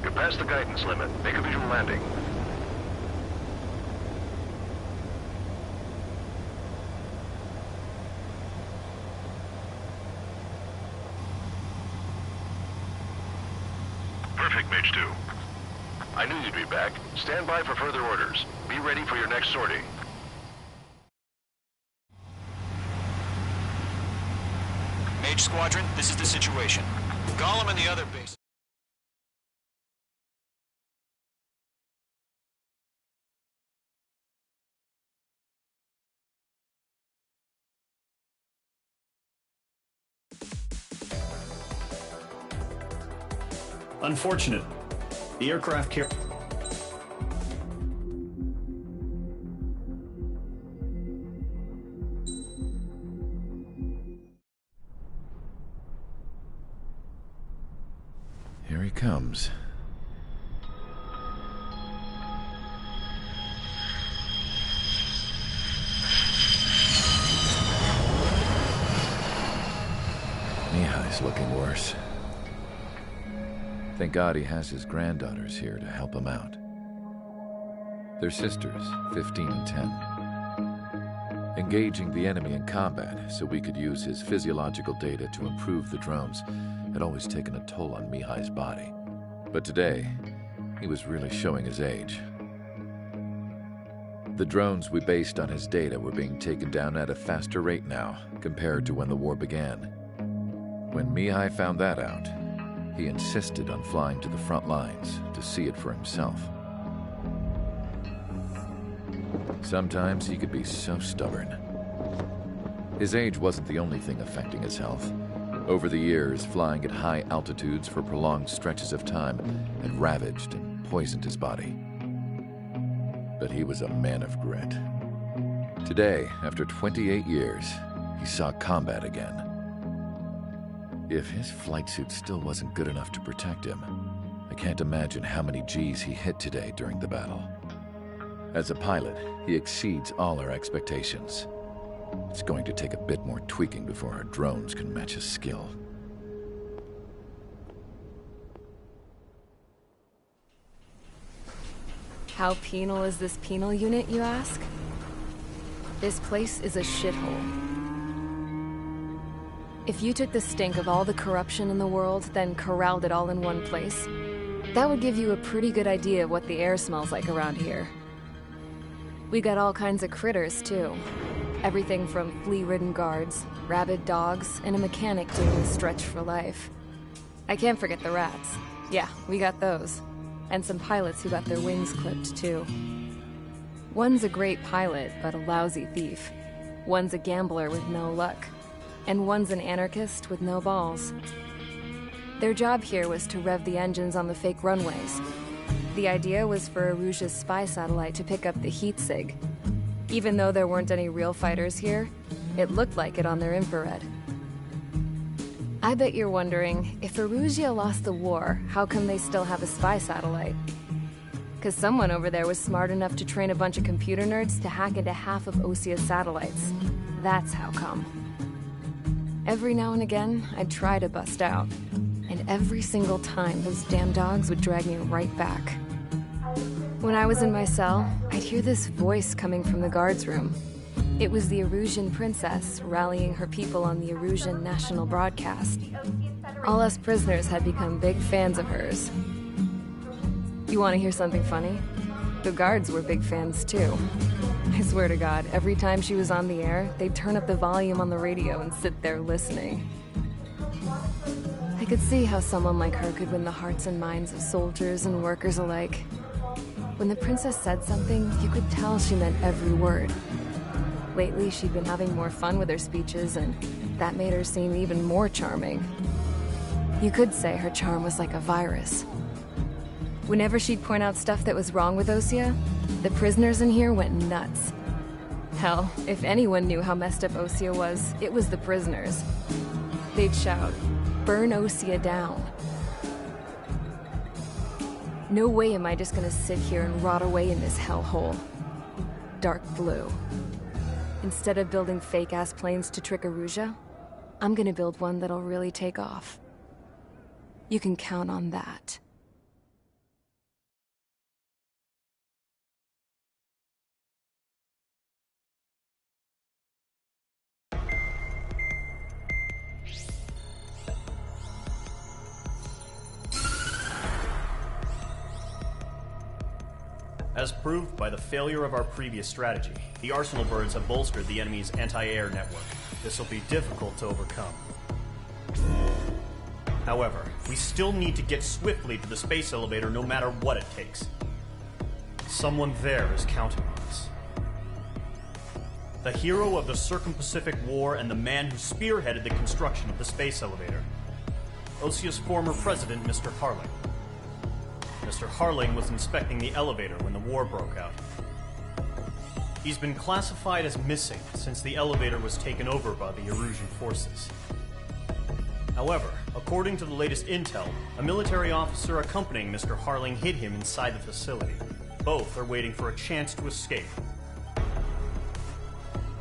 You're past the guidance limit. Make a visual landing. Perfect, Mage 2. I knew you'd be back. Stand by for further orders. Be ready for your next sortie. Mage Squadron, this is the situation. Golem and the other base. Unfortunate. The aircraft carrier... Here he comes. Mihai's looking worse. Thank God he has his granddaughters here to help him out. They're sisters, 15 and 10. Engaging the enemy in combat so we could use his physiological data to improve the drones had always taken a toll on Mihai's body. But today, he was really showing his age. The drones we based on his data were being taken down at a faster rate now compared to when the war began. When Mihai found that out, he insisted on flying to the front lines to see it for himself. Sometimes he could be so stubborn. His age wasn't the only thing affecting his health. Over the years, flying at high altitudes for prolonged stretches of time had ravaged and poisoned his body. But he was a man of grit. Today, after 28 years, he saw combat again. If his flight suit still wasn't good enough to protect him, I can't imagine how many G's he hit today during the battle. As a pilot, he exceeds all our expectations. It's going to take a bit more tweaking before our drones can match his skill. How penal is this penal unit, you ask? This place is a shithole. If you took the stink of all the corruption in the world, then corralled it all in one place, that would give you a pretty good idea of what the air smells like around here. We got all kinds of critters, too. Everything from flea-ridden guards, rabid dogs, and a mechanic doing the stretch for life. I can't forget the rats. Yeah, we got those. And some pilots who got their wings clipped, too. One's a great pilot, but a lousy thief. One's a gambler with no luck. And one's an anarchist with no balls. Their job here was to rev the engines on the fake runways. The idea was for Erusia's spy satellite to pick up the heat sig. Even though there weren't any real fighters here, it looked like it on their infrared. I bet you're wondering, if Erusia lost the war, how come they still have a spy satellite? Because someone over there was smart enough to train a bunch of computer nerds to hack into half of Osia's satellites. That's how come. Every now and again, I'd try to bust out. And every single time, those damn dogs would drag me right back. When I was in my cell, I'd hear this voice coming from the guards room. It was the Erusian princess rallying her people on the Erusian national broadcast. All us prisoners had become big fans of hers. You want to hear something funny? The guards were big fans too. I swear to God, every time she was on the air, they'd turn up the volume on the radio and sit there listening. I could see how someone like her could win the hearts and minds of soldiers and workers alike. When the princess said something, you could tell she meant every word. Lately, she'd been having more fun with her speeches, and that made her seem even more charming. You could say her charm was like a virus. Whenever she'd point out stuff that was wrong with Osia, the prisoners in here went nuts. Hell, if anyone knew how messed up Osia was, it was the prisoners. They'd shout, "Burn Osia down." No way am I just gonna sit here and rot away in this hellhole. Dark blue. Instead of building fake-ass planes to trick Erusia, I'm gonna build one that'll really take off. You can count on that. As proved by the failure of our previous strategy, the Arsenal birds have bolstered the enemy's anti-air network. This will be difficult to overcome. However, we still need to get swiftly to the space elevator no matter what it takes. Someone there is counting on us. The hero of the Circum-Pacific War and the man who spearheaded the construction of the space elevator. Osia's former president, Mr. Harling. Mr. Harling was inspecting the elevator when the war broke out. He's been classified as missing since the elevator was taken over by the Erusian forces. However, according to the latest intel, a military officer accompanying Mr. Harling hid him inside the facility. Both are waiting for a chance to escape.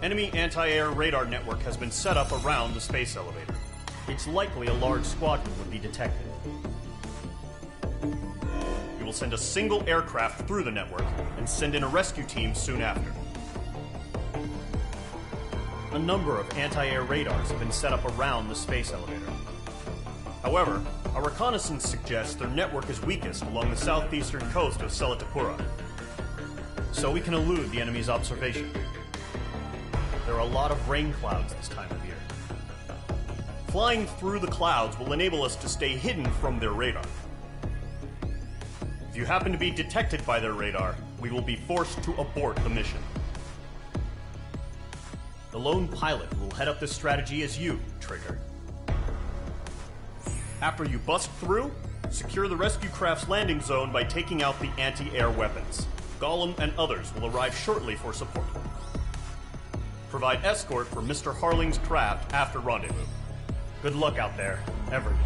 Enemy anti-air radar network has been set up around the space elevator. It's likely a large squadron would be detected. We will send a single aircraft through the network and send in a rescue team soon after. A number of anti-air radars have been set up around the space elevator. However, our reconnaissance suggests their network is weakest along the southeastern coast of Selatapura, so we can elude the enemy's observation. There are a lot of rain clouds this time of year. Flying through the clouds will enable us to stay hidden from their radar. If you happen to be detected by their radar, we will be forced to abort the mission. The lone pilot who will head up this strategy is you, Trigger. After you bust through, secure the rescue craft's landing zone by taking out the anti-air weapons. Gollum and others will arrive shortly for support. Provide escort for Mr. Harling's craft after rendezvous. Good luck out there, everyone.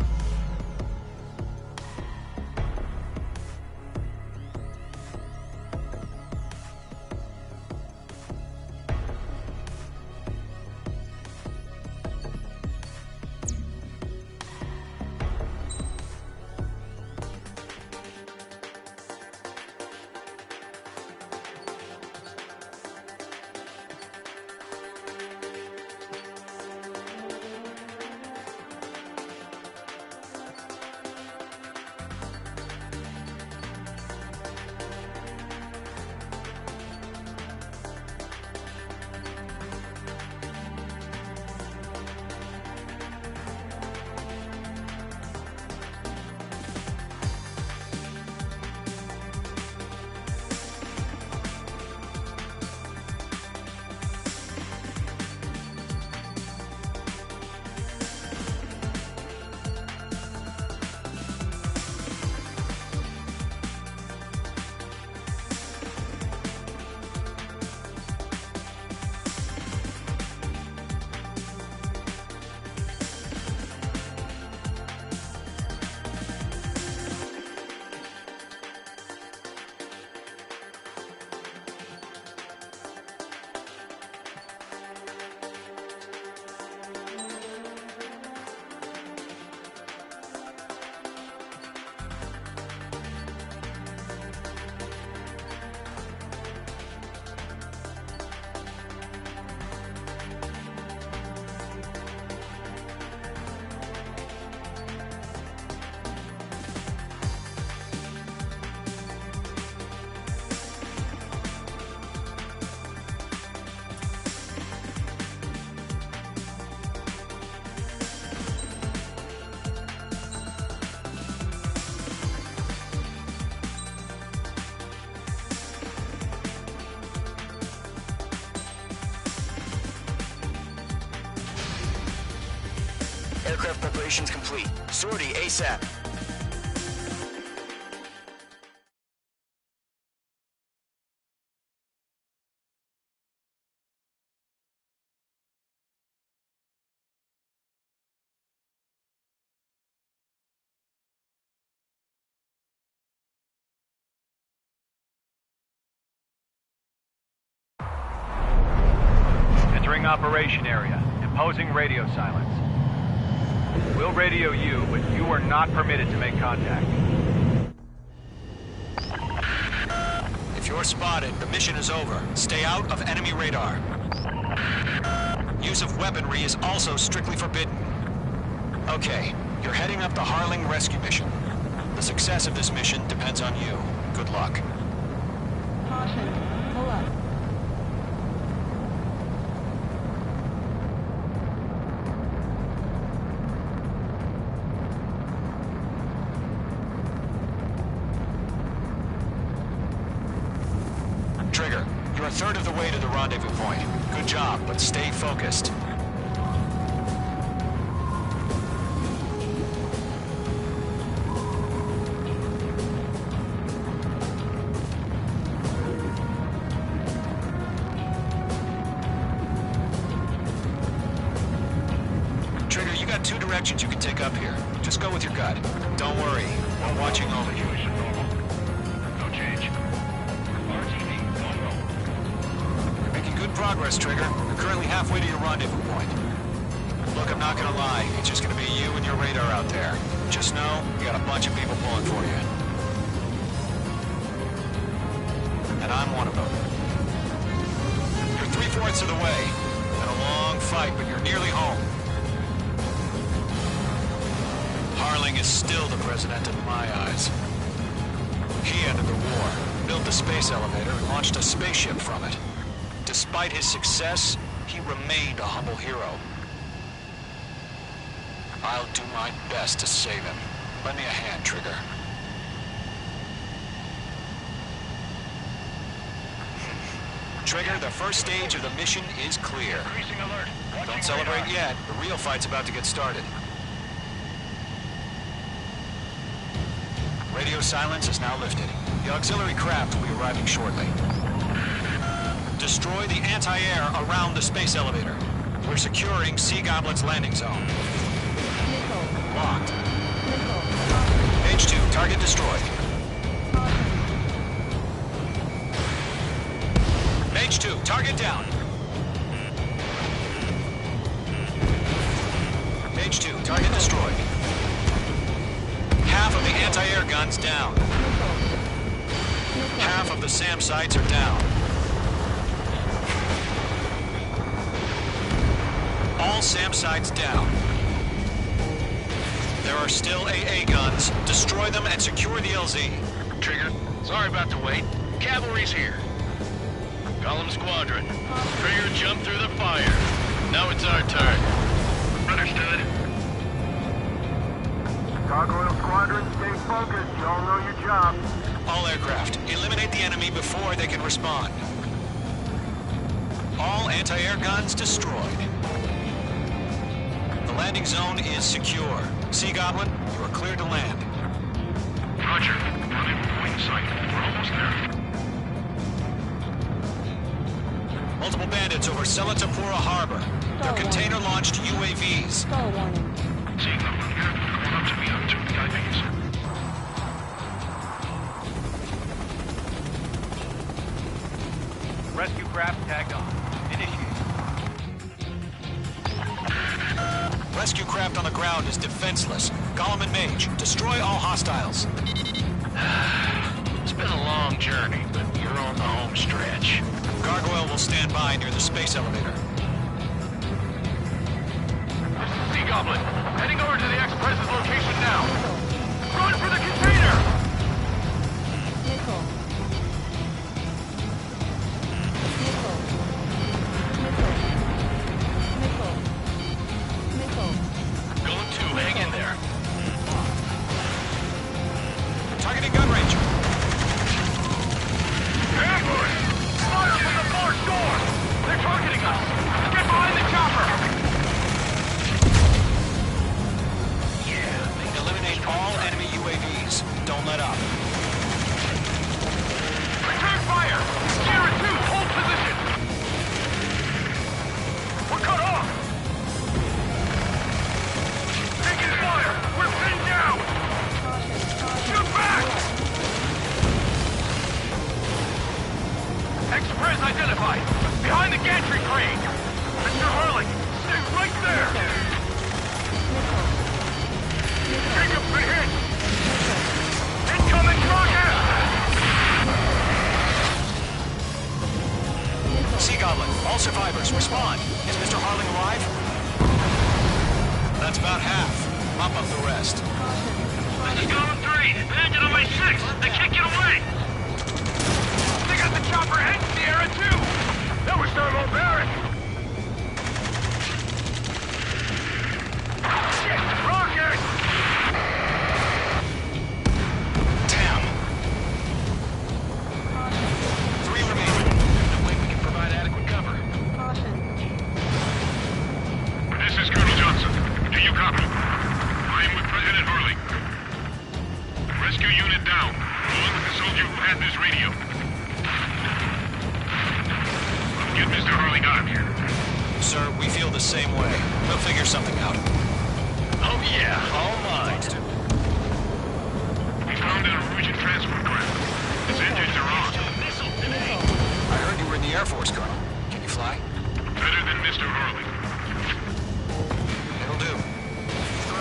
Aircraft preparations complete. Sortie ASAP. Entering operation area. Imposing radio silence. We'll radio you, but you are not permitted to make contact. If you're spotted, the mission is over. Stay out of enemy radar. Use of weaponry is also strictly forbidden. Okay, you're heading up the Harling rescue mission. The success of this mission depends on you. Good luck. Caution. Pull up. Trigger, you're a third of the way to the rendezvous point. Good job, but stay focused. Trigger, you got two directions you can take up here. Just go with your gut. Don't worry, we're watching over you. No change. Making good progress, Trigger. You're currently halfway to your rendezvous point. Look, I'm not gonna lie. It's just gonna be you and your radar out there. Just know, you got a bunch of people pulling for you. And I'm one of them. You're 3/4 of the way. Been a long fight, but you're nearly home. Harling is still the president in my eyes. He ended the war, built the space elevator, and launched a spaceship from it. Despite his success, he remained a humble hero. I'll do my best to save him. Lend me a hand, Trigger. Trigger, the first stage of the mission is clear. Increasing alert. Don't celebrate yet. The real fight's about to get started. Radio silence is now lifted. The auxiliary craft will be arriving shortly. Destroy the anti-air around the space elevator. We're securing Sea Goblin's landing zone. Locked. H2, target destroyed. H2, target down. H2, target destroyed. Half of the anti-air guns down. Half of the SAM sites are down. All SAM sites down. There are still AA guns. Destroy them and secure the LZ. Trigger, sorry about the wait. Cavalry's here. Column Squadron. Trigger jumped through the fire. Now it's our turn. Understood. Gargoyle Squadron, stay focused. Y'all know your job. All aircraft, eliminate the enemy before they can respond. All anti-air guns destroyed. The landing zone is secure. Sea Goblin, you are cleared to land. Roger. Rendezvous point in sight. We're almost there. Multiple bandits over Selatapura Harbor. They're container-launched UAVs. Stall warning. Seeing them from here, going up to me on 2 VIPs. Rescue craft tagged on. Initiate. Rescue craft on the ground is defenseless. Gollum and Mage, destroy all hostiles. It's been a long journey, but you're on the home stretch. Gargoyle will stand by near the space elevator. This is Sea Goblin. Heading over to the Express's location now. Run for the container! Nickel. Going to, hang in there. Targeting gun range. Ambush! Fire from the far shore! They're targeting us! Get behind the chopper! Sea Goblin, all survivors, respond. Is Mr. Harling alive? That's about half. Mop up the rest. This is Golem 3. Landed on my 6. They can't get away. They got the chopper heading in the air too. That was Thermo Barrett. Shit! Rocket! Damn. 3 remaining. No way we can provide adequate cover. This is Colonel Johnson. Do you copy? I am with President Harling. Rescue unit down. Along with the soldier who had this radio. Get Mr. Harling out of here. Sir, we feel the same way. We'll figure something out. Oh yeah, all mine. We found an Erusian transport craft. Its engines are on. I heard you were in the Air Force, Colonel. Can you fly? Better than Mr. Harling. It'll do.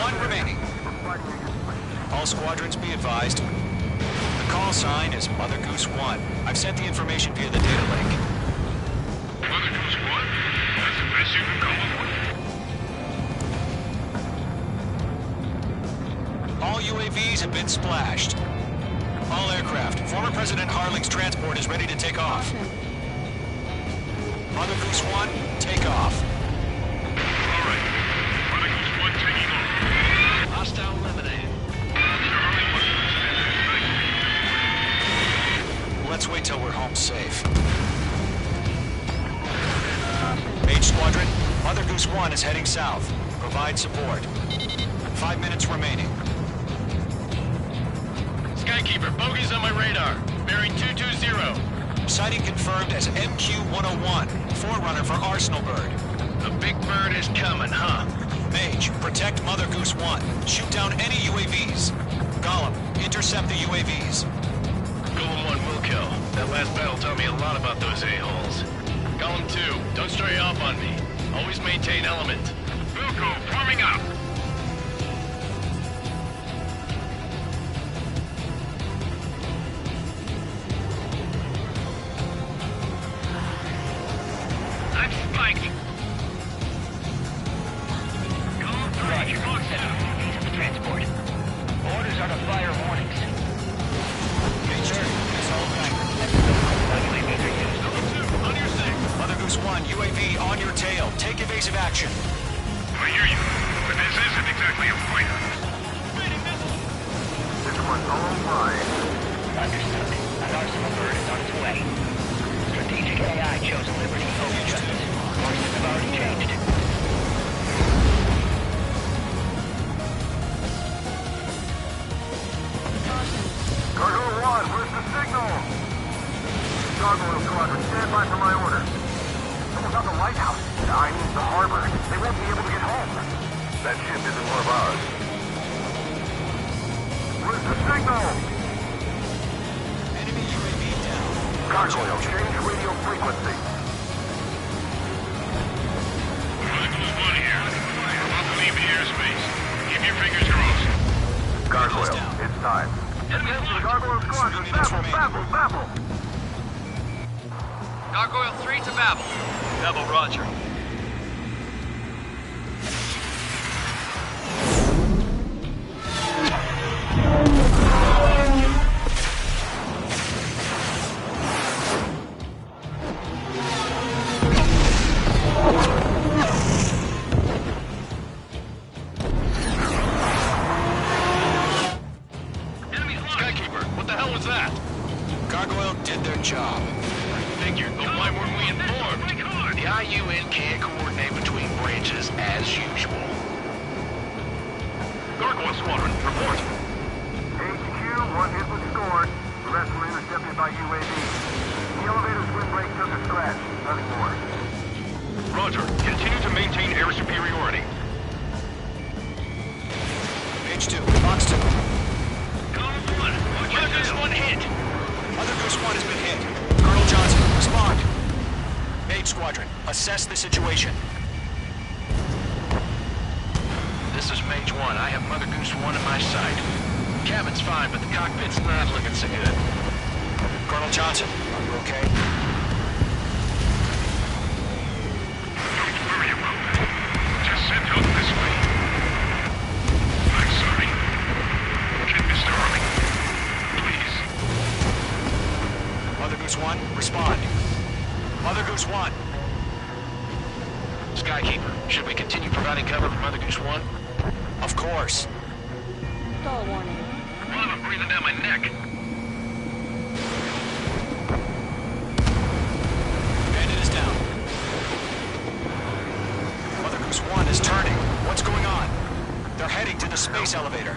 1 remaining. All squadrons be advised. The call sign is Mother Goose 1. I've sent the information via the data link. Mother Goose 1? That's the best you can call it. All UAVs have been splashed. All aircraft. Former President Harling's transport is ready to take off. Mother Goose 1, take off. All right. Mother Goose 1 taking off. Hostile eliminated. Let's wait till we're home safe. Mage Squadron, Mother Goose 1 is heading south. Provide support. 5 minutes remaining. Skykeeper, bogeys on my radar. Bearing 220. Sighting confirmed as MQ-101, forerunner for Arsenal Bird. A big bird is coming, huh? Mage, protect Mother Goose 1. Shoot down any UAVs. Golem, intercept the UAVs. Golem 1 will kill. That last battle taught me a lot about those a-holes. Golem 2, don't stray off on me. Always maintain element. Wilco, forming up. I'm spiked. Golem 3, box down. These are the transport. Orders are to fire warnings. On your 6. Mother Goose 1, UAV on your tail. Take evasive action. I hear you, but this isn't exactly a fighter. This one's all mine. Understood. An Arsenal Bird is on its way. Strategic AI chose Liberty over Justice. Forces have already changed. Cargo 1, where's the signal? Gargoyle Squadron, stand by for my order. Someone's on the lighthouse. I mean the harbor. They won't be able to get home. That ship isn't one of ours. Where's the signal? Enemy UAV down. Gargoyle, change radio frequency. Mother Goose 1 here. About to leave the airspace. Keep your fingers crossed. Gargoyle, it's time. Advance to the Gargoyle Squadron. Babble. Gargoyle 3 to Babel. Babel, roger. Skykeeper, what the hell was that? Gargoyle did their job. Figured, but why weren't we informed? The IUN can't coordinate between branches as usual. Gargoyle Squadron, report. HQ, 1 hit was scored. The rest were intercepted by UAV. The elevator's windbreak took a scratch. Nothing more. Roger. Continue to maintain air superiority. Page 2, box 2. Mother Goose 1 hit. Mother Goose 1 has been hit. Colonel Johnson, respond. Mage Squadron, assess the situation. This is Mage 1. I have Mother Goose 1 in my sight. Cabin's fine, but the cockpit's not looking so good. Colonel Johnson, are you okay? Skykeeper, should we continue providing cover for Mother Goose 1? Of course. Stall warning. One of them breathing down my neck. Bandit is down. Mother Goose 1 is turning. What's going on? They're heading to the space elevator.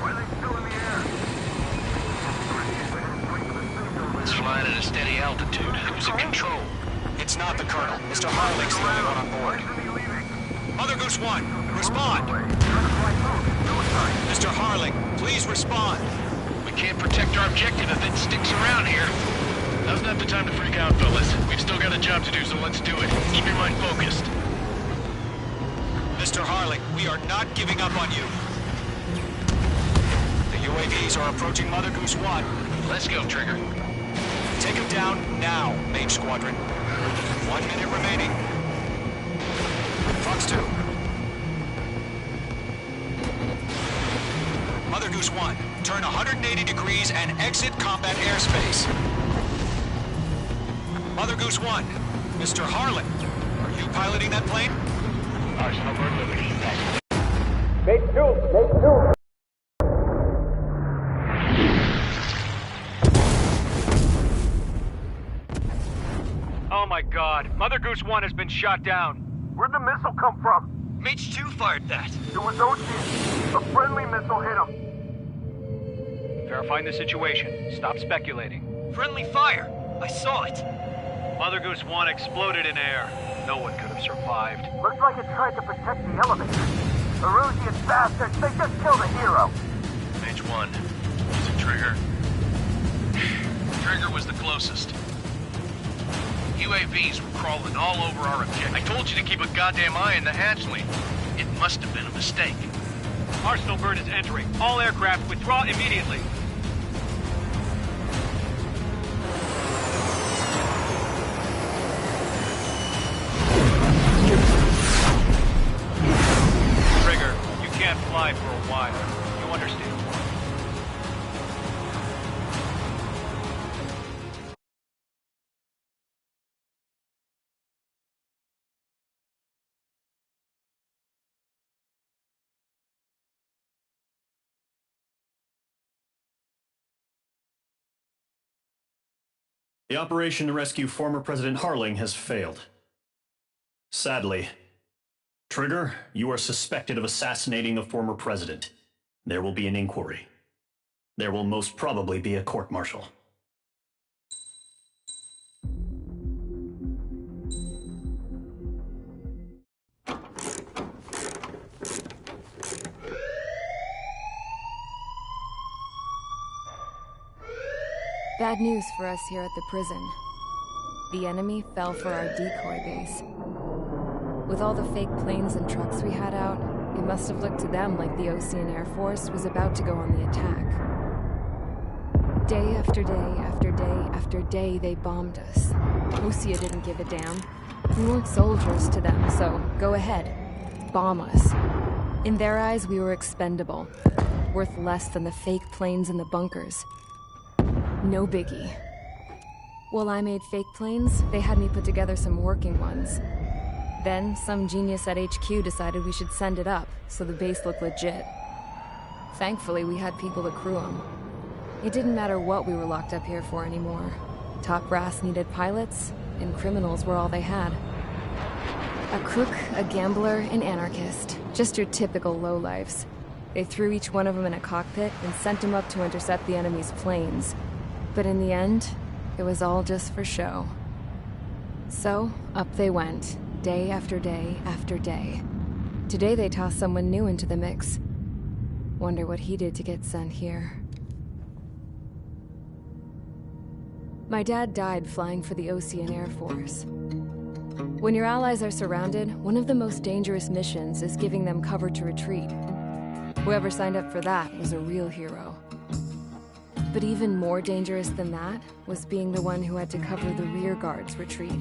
It's flying at a steady altitude. Who's in control? It's not the Colonel. Mr. Harling's the only one on board. Mother Goose 1, respond! Mr. Harling, please respond. We can't protect our objective if it sticks around here. Now's not the time to freak out, fellas. We've still got a job to do, so let's do it. Keep your mind focused. Mr. Harling, we are not giving up on you. The UAVs are approaching Mother Goose 1. Let's go, Trigger. Take him down now, Mage Squadron. 1 minute remaining. Fox 2. Mother Goose 1, turn 180 degrees and exit combat airspace. Mother Goose 1, Mr. Harling, are you piloting that plane? Arsenal Bird Liberty, passing. Base 2, Base 2. Oh my god, Mother Goose 1 has been shot down. Where'd the missile come from? Mage 2 fired that. It was Ocean. A friendly missile hit him. Verifying the situation. Stop speculating. Friendly fire! I saw it! Mother Goose 1 exploded in air. No one could have survived. Looks like it tried to protect the elevator. Erusian bastards, they just killed a hero. Mage 1. Is it Trigger? Trigger was the closest. UAVs were crawling all over our objective. I told you to keep a goddamn eye on the hatchling. It must have been a mistake. Arsenal Bird is entering. All aircraft withdraw immediately. Trigger, you can't fly for a while. You understand? The operation to rescue former President Harling has failed. Sadly, Trigger, you are suspected of assassinating the former president. There will be an inquiry. There will most probably be a court-martial. Bad news for us here at the prison. The enemy fell for our decoy base. With all the fake planes and trucks we had out, it must have looked to them like the Osean Air Force was about to go on the attack. Day after day after day after day, they bombed us. Osea didn't give a damn. We weren't soldiers to them, so go ahead. Bomb us. In their eyes, we were expendable. Worth less than the fake planes in the bunkers. No biggie. While I made fake planes, they had me put together some working ones. Then, some genius at HQ decided we should send it up, so the base looked legit. Thankfully, we had people to crew them. It didn't matter what we were locked up here for anymore. Top brass needed pilots, and criminals were all they had. A crook, a gambler, an anarchist. Just your typical lowlifes. They threw each one of them in a cockpit and sent them up to intercept the enemy's planes. But in the end, it was all just for show. So, up they went, day after day after day. Today they tossed someone new into the mix. Wonder what he did to get sent here. My dad died flying for the Osean Air Force. When your allies are surrounded, one of the most dangerous missions is giving them cover to retreat. Whoever signed up for that was a real hero. But even more dangerous than that was being the one who had to cover the rear guard's retreat.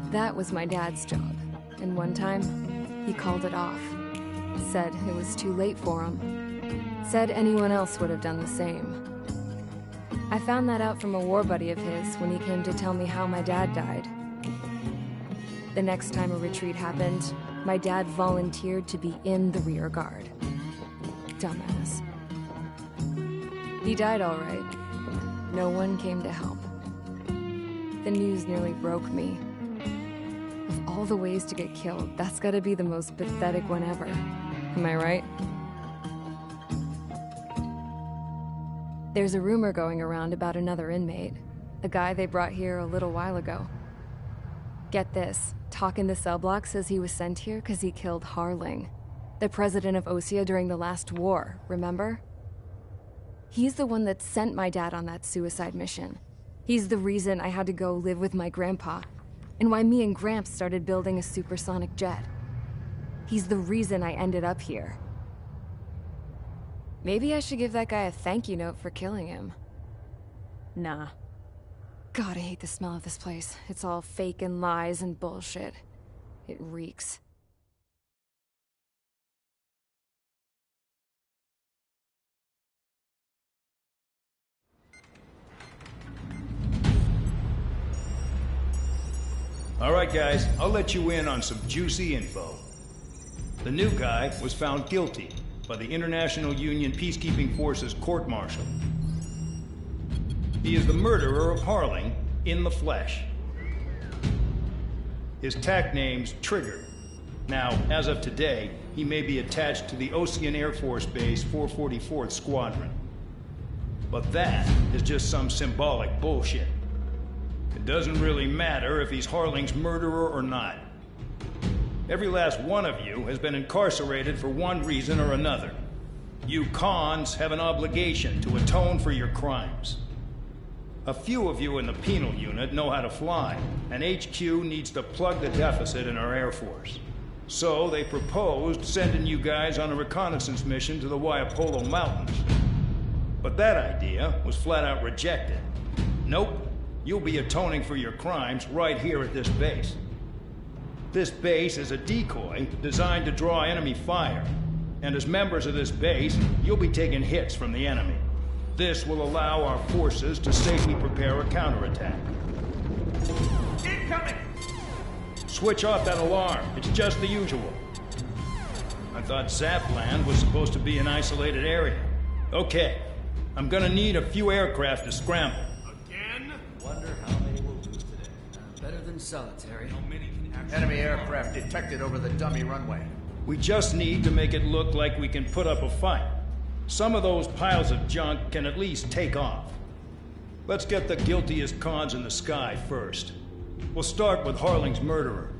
That was my dad's job, and one time, he called it off. Said it was too late for him. Said anyone else would have done the same. I found that out from a war buddy of his when he came to tell me how my dad died. The next time a retreat happened, my dad volunteered to be in the rear guard. Dumbass. He died all right. No one came to help. The news nearly broke me. Of all the ways to get killed, that's gotta be the most pathetic one ever. Am I right? There's a rumor going around about another inmate. A guy they brought here a little while ago. Get this, talk in the cell block says he was sent here because he killed Harling, the president of Osea during the last war, remember? He's the one that sent my dad on that suicide mission. He's the reason I had to go live with my grandpa, and why me and Gramps started building a supersonic jet. He's the reason I ended up here. Maybe I should give that guy a thank you note for killing him. Nah. God, I hate the smell of this place. It's all fake and lies and bullshit. It reeks. All right, guys, I'll let you in on some juicy info. The new guy was found guilty by the International Union Peacekeeping Forces court-martial. He is the murderer of Harling in the flesh. His TAC name's Trigger. Now, as of today, he may be attached to the Osean Air Force Base 444th Squadron. But that is just some symbolic bullshit. It doesn't really matter if he's Harling's murderer or not. Every last one of you has been incarcerated for one reason or another. You cons have an obligation to atone for your crimes. A few of you in the penal unit know how to fly, and HQ needs to plug the deficit in our Air Force. So they proposed sending you guys on a reconnaissance mission to the Waiapolo Mountains. But that idea was flat out rejected. Nope, you'll be atoning for your crimes right here at this base. This base is a decoy designed to draw enemy fire, and as members of this base, you'll be taking hits from the enemy. This will allow our forces to safely prepare a counterattack. Incoming! Switch off that alarm. It's just the usual. I thought Zapland was supposed to be an isolated area. Okay, I'm gonna need a few aircraft to scramble. Again? Wonder how many we'll lose today. Better than solitary. How many can actually... Enemy aircraft detected over the dummy runway. We just need to make it look like we can put up a fight. Some of those piles of junk can at least take off. Let's get the guiltiest cons in the sky first. We'll start with Harling's murderer.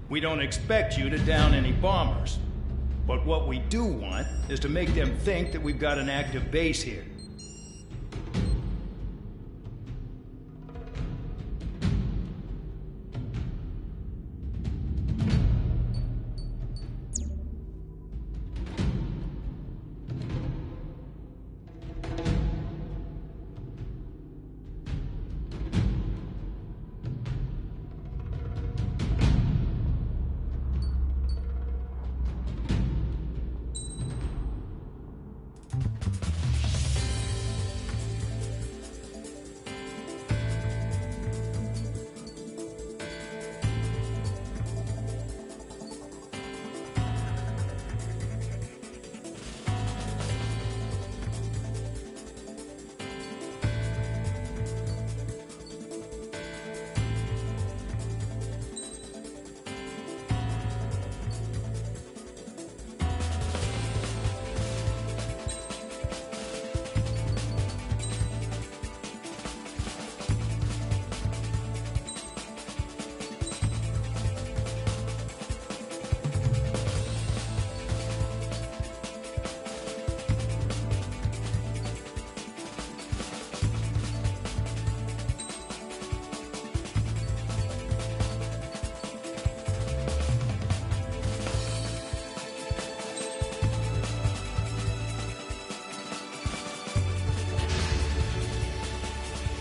We don't expect you to down any bombers. But what we do want is to make them think that we've got an active base here.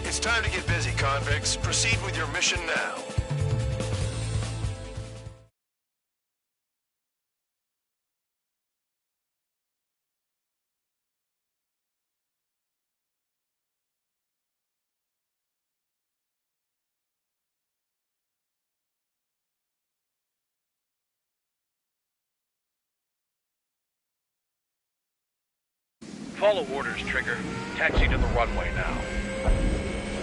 It's time to get busy, convicts. Proceed with your mission now. Follow orders, Trigger. Taxi to the runway now.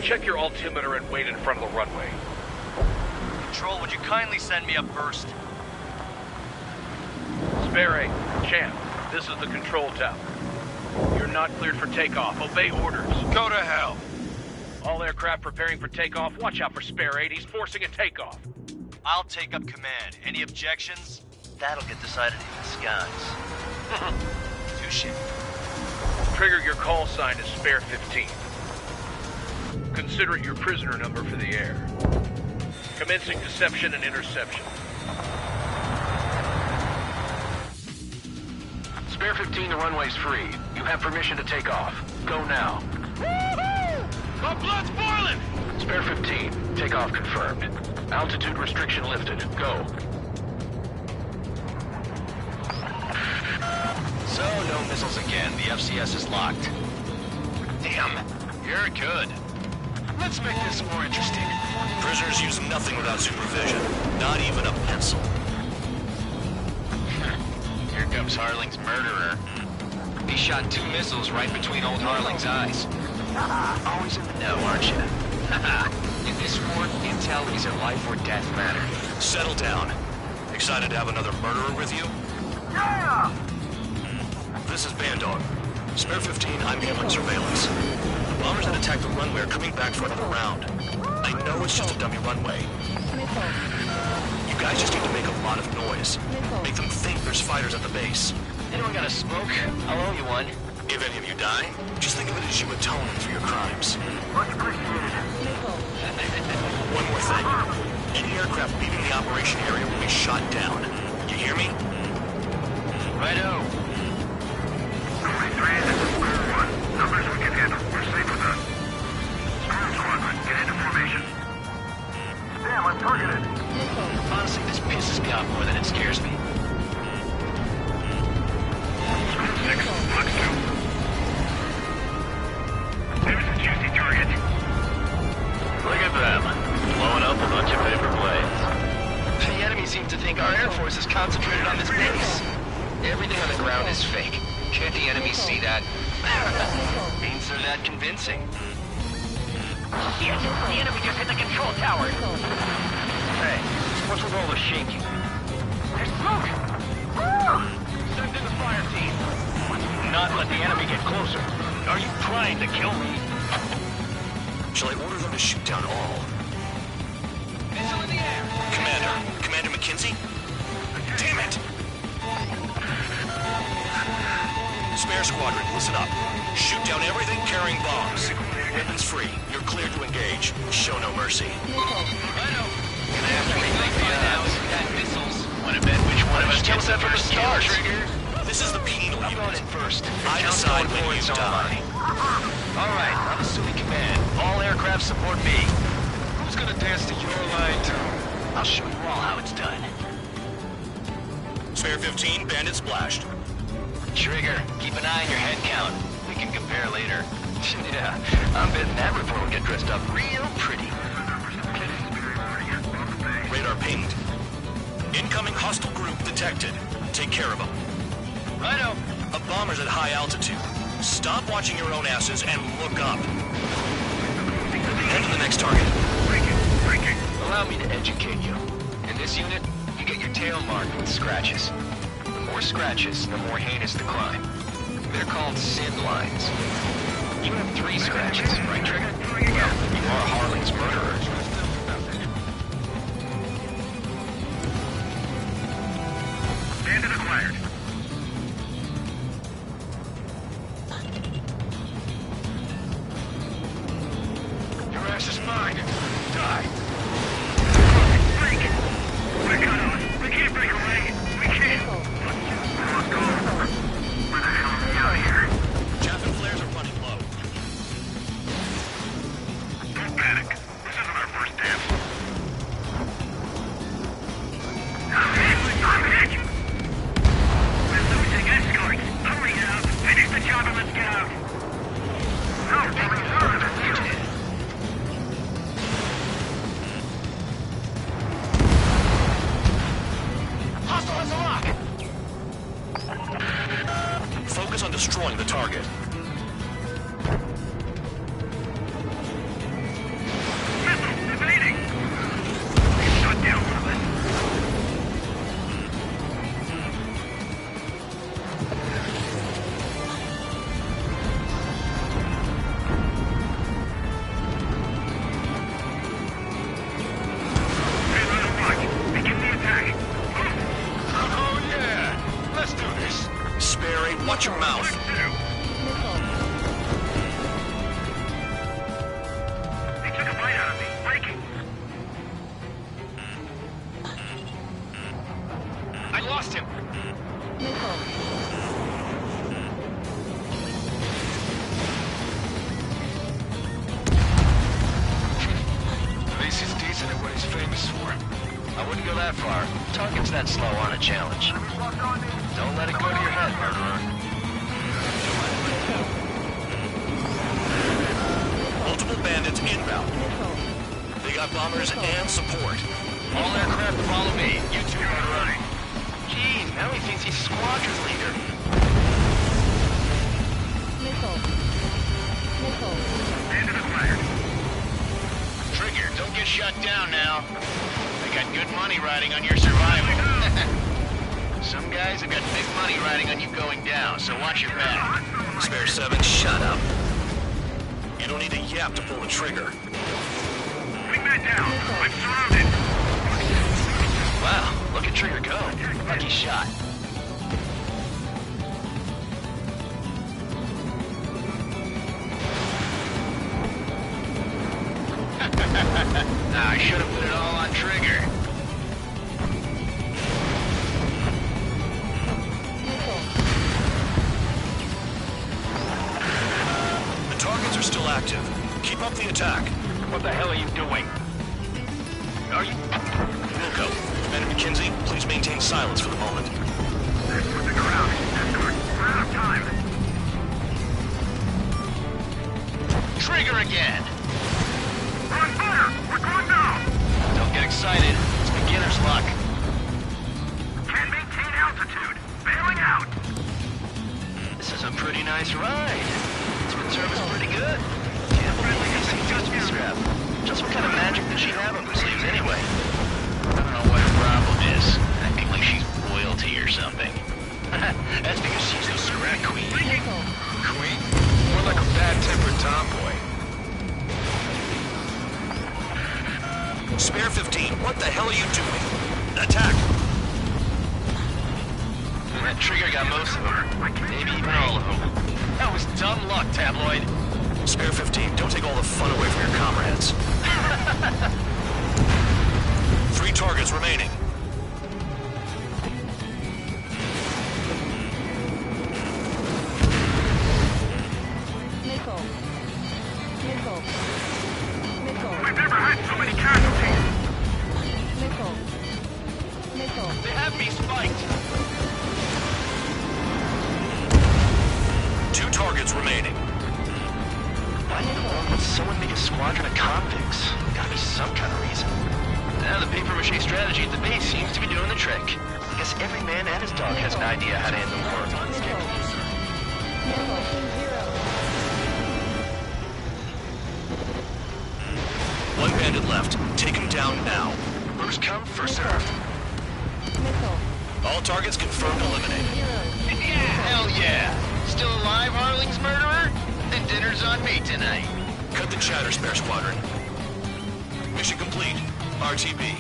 Check your altimeter and wait in front of the runway. Control, would you kindly send me up first? Spare 8, Champ, this is the control tower. You're not cleared for takeoff. Obey orders. Go to hell. All aircraft preparing for takeoff. Watch out for Spare 8. He's forcing a takeoff. I'll take up command. Any objections? That'll get decided in the skies. Touche. Trigger, your call sign is Spare 15. Consider it your prisoner number for the air. Commencing deception and interception. Spare 15, the runway's free. You have permission to take off. Go now. Woohoo! My blood's boiling! Spare 15, takeoff confirmed. Altitude restriction lifted. Go. So, no missiles again. The FCS is locked. Damn, you're good. Let's make this more interesting. Prisoners use nothing without supervision. Not even a pencil. Here comes Harling's murderer. He shot 2 missiles right between old Harling's eyes. Always in the know, aren't you? In this war, intel is a life or death matter. Settle down. Excited to have another murderer with you? Yeah! This is Bandog. Spare 15, I'm handling surveillance. The bombers that attacked the runway are coming back for another round. I know it's just a dummy runway. You guys just need to make a lot of noise. Make them think there's fighters at the base. Anyone got a smoke? I'll owe you one. If any of you die, just think of it as you atone for your crimes. Much appreciated. One more thing. Any aircraft leaving the operation area will be shot down. You hear me? Righto. Numbers we can handle. We're safe with us. Storm Squadron, get into formation. Damn, I'm targeted. Honestly, this pisses me off more than it scares me. Squad 6, Box 2. There's a juicy target. Look at them. Blowing up a bunch of paper planes. The enemy seems to think our Air Force is concentrated on this base. Everything on the ground is fake. Can't the enemy see that? Means they're that convincing. Shit! The enemy just hit the control tower! Hey, what's with all the shaking? There's smoke! Send in the fire team. Not let the enemy get closer. Are you trying to kill me? Shall I order them to shoot down all? Missile in the air! Commander McKenzie? Damn it! Spare Squadron, listen up. Shoot down everything carrying bombs. Weapons free. You're cleared to engage. Show no mercy. Want to bet which one of us gets the first kill, Trigger? This is the penal unit. I'm going in first. I decide when you die. Alright, I'm assuming command. All aircraft support me. Who's gonna dance to your line, too? I'll show you all how it's done. Spare 15, bandit splashed. Trigger, keep an eye on your head count. We can compare later. Yeah, I'm betting that report will get dressed up real pretty. Radar pinged. Incoming hostile group detected. Take care of them. Righto. A bomber's at high altitude. Stop watching your own asses and look up. Head to the next target. Breaking. Allow me to educate you. In this unit, you get your tail marked with scratches. The more scratches, the more heinous the crime. They're called SID lines. You have 3 scratches, right, Trigger? Well, you are Harling's murderer. Bandit acquired. Your ass is mine. Die. Break! We're cut off. We can't break away. We can't. Let's go. Where the hell are we out here? Chaff and flares are running low. Don't panic. This isn't our first dance. I'm hit! We're losing escorts. Hurry now. Finish the job and let's get out. No, Jimmy's out of it. Hostile has a lock! Focus on destroying the target. lost him. At least he's decent at what he's famous for. I wouldn't go that far. Targets that slow aren't a challenge. Don't let it go to your head, murderer. Multiple bandits inbound. They got bombers and support. All aircraft follow me. You two, murderer. Jeez, now he thinks he's squadron leader. Trigger, don't get shut down now. I got good money riding on your survival. Some guys have got big money riding on you going down, so watch your back. Spare 7, shut up. You don't need a yap to pull the trigger. Wingman down. I'm surrounded. Wow, look at Trigger go. Lucky shot. I should have put it all on Trigger. The targets are still active. Keep up the attack. What the hell are you doing? Are you... Wilco, and McKenzie, please maintain silence for the moment. They're switching around. Escort, we're out of time. Trigger again. We're on fire. We're going down. Don't get excited. It's beginner's luck. Can't maintain altitude. Bailing out. This is a pretty nice ride. It's been serviced pretty good. Can't believe we can see just scrap. Just what kind of magic did she have up her sleeves anyway? I don't know what her problem is. Acting like she's royalty or something. That's because she's a scrap queen. Queen? More like a bad-tempered tomboy. Spare 15, what the hell are you doing? Attack! That Trigger got most of them. Maybe even all of them. That was dumb luck, Tabloid. Spare 15, don't take all the fun away from your comrades. 3 targets remaining. We've never had so many casualties. They have me spiked. 2 targets remaining. Why in the world would someone make a squadron of convicts? Gotta be some kind of reason. Now the papier-mâché strategy at the base seems to be doing the trick. I guess every man and his dog has an idea how to end the war. One bandit left. Take him down now. First come, first serve. All targets confirmed eliminated. Hell yeah! Still alive, Harling's murderer? Then dinner's on me tonight. Cut the chatter, Spare Squadron. Mission complete. RTB.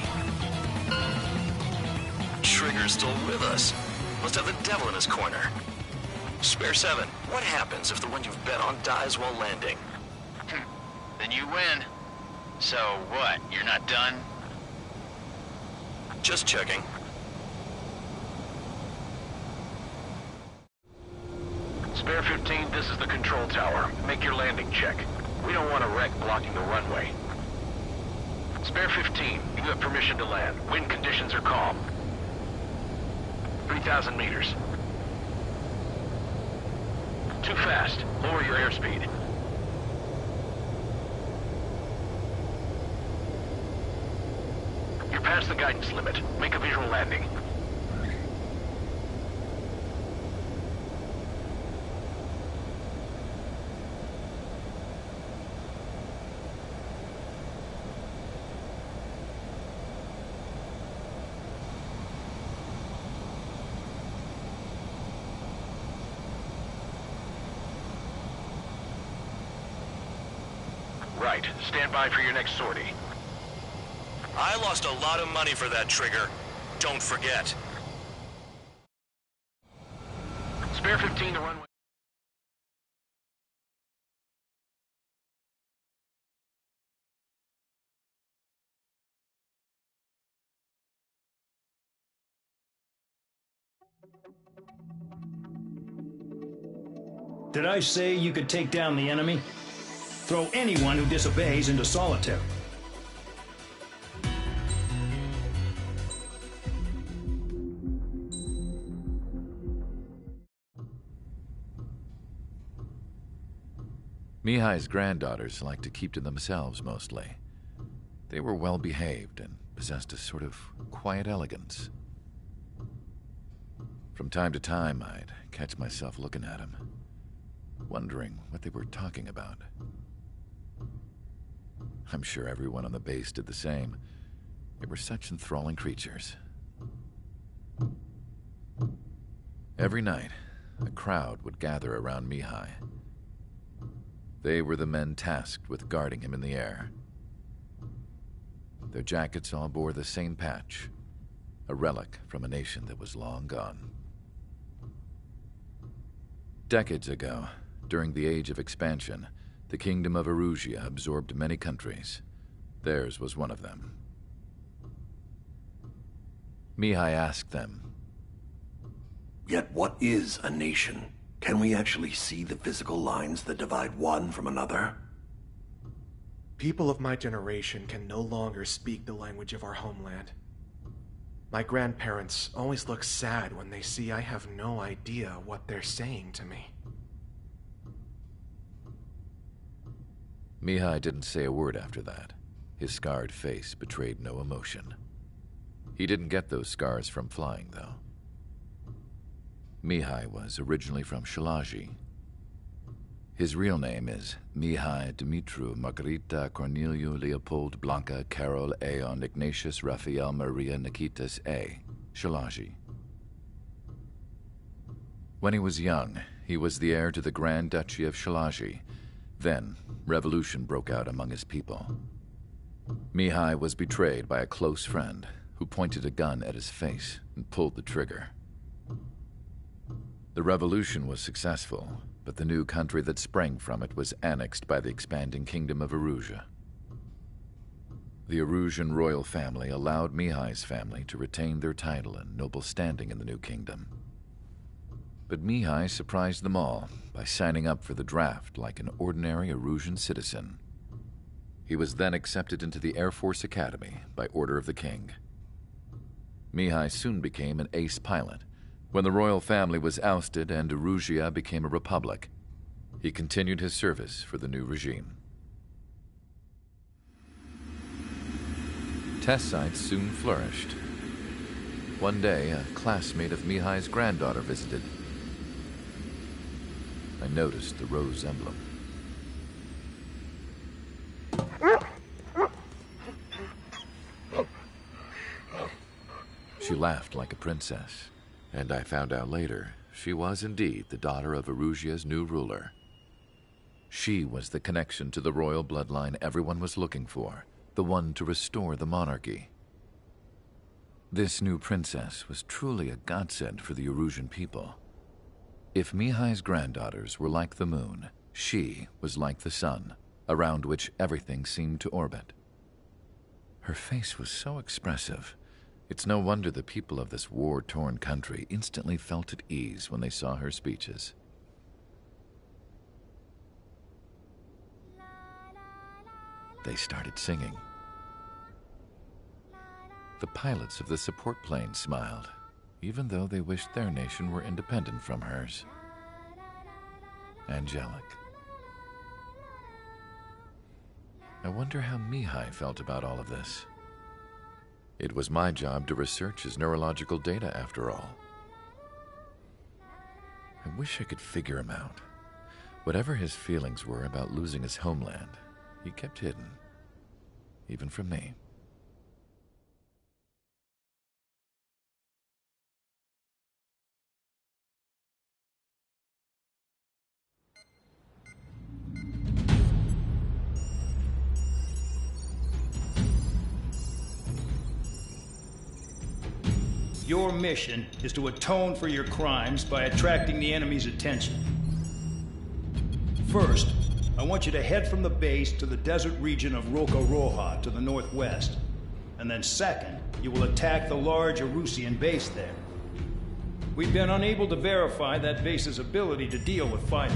Trigger's still with us. Must have the devil in his corner. Spare 7, what happens if the one you've bet on dies while landing? Then you win. So what, you're not done? Just checking. Spare 15, this is the control tower. Make your landing check. We don't want a wreck blocking the runway. Spare 15, you have permission to land. Wind conditions are calm. 3,000 meters. Too fast. Lower your airspeed. You're past the guidance limit. Make a visual landing. Right. Stand by for your next sortie. I lost a lot of money for that Trigger. Don't forget. Spare 15 to runway. Did I say you could take down the enemy? Throw anyone who disobeys into solitary. Mihai's granddaughters liked to keep to themselves mostly. They were well behaved and possessed a sort of quiet elegance. From time to time, I'd catch myself looking at them, wondering what they were talking about. I'm sure everyone on the base did the same. They were such enthralling creatures. Every night, a crowd would gather around Mihai. They were the men tasked with guarding him in the air. Their jackets all bore the same patch, a relic from a nation that was long gone. Decades ago, during the Age of Expansion, the Kingdom of Erusia absorbed many countries. Theirs was one of them. Mihai asked them, "Yet what is a nation? Can we actually see the physical lines that divide one from another?" People of my generation can no longer speak the language of our homeland. My grandparents always look sad when they see I have no idea what they're saying to me. Mihai didn't say a word after that. His scarred face betrayed no emotion. He didn't get those scars from flying, though. Mihai was originally from Shalaji. His real name is Mihai Dumitru Margarita Corneliu Leopold Blanca Carol Aeon Ignatius Raphael Maria Nikitas A. Shalaji. When he was young, he was the heir to the Grand Duchy of Shalaji. Then, revolution broke out among his people. Mihai was betrayed by a close friend who pointed a gun at his face and pulled the trigger. The revolution was successful, but the new country that sprang from it was annexed by the expanding Kingdom of Erusia. The Erusian royal family allowed Mihai's family to retain their title and noble standing in the new kingdom. But Mihai surprised them all by signing up for the draft like an ordinary Erusian citizen. He was then accepted into the Air Force Academy by order of the king. Mihai soon became an ace pilot. When the royal family was ousted and Erusia became a republic, he continued his service for the new regime. Test sites soon flourished. One day, a classmate of Mihai's granddaughter visited. I noticed the rose emblem. She laughed like a princess. And I found out later, she was indeed the daughter of Erusia's new ruler. She was the connection to the royal bloodline everyone was looking for, the one to restore the monarchy. This new princess was truly a godsend for the Erusian people. If Mihai's granddaughters were like the moon, she was like the sun, around which everything seemed to orbit. Her face was so expressive. It's no wonder the people of this war-torn country instantly felt at ease when they saw her speeches. They started singing. The pilots of the support plane smiled, even though they wished their nation were independent from hers. Angelic. I wonder how Mihai felt about all of this. It was my job to research his neurological data, after all. I wish I could figure him out. Whatever his feelings were about losing his homeland, he kept hidden, even from me. Your mission is to atone for your crimes by attracting the enemy's attention. First, I want you to head from the base to the desert region of Roca-Roja to the northwest. And then second, you will attack the large Erusian base there. we've been unable to verify that base's ability to deal with fighters.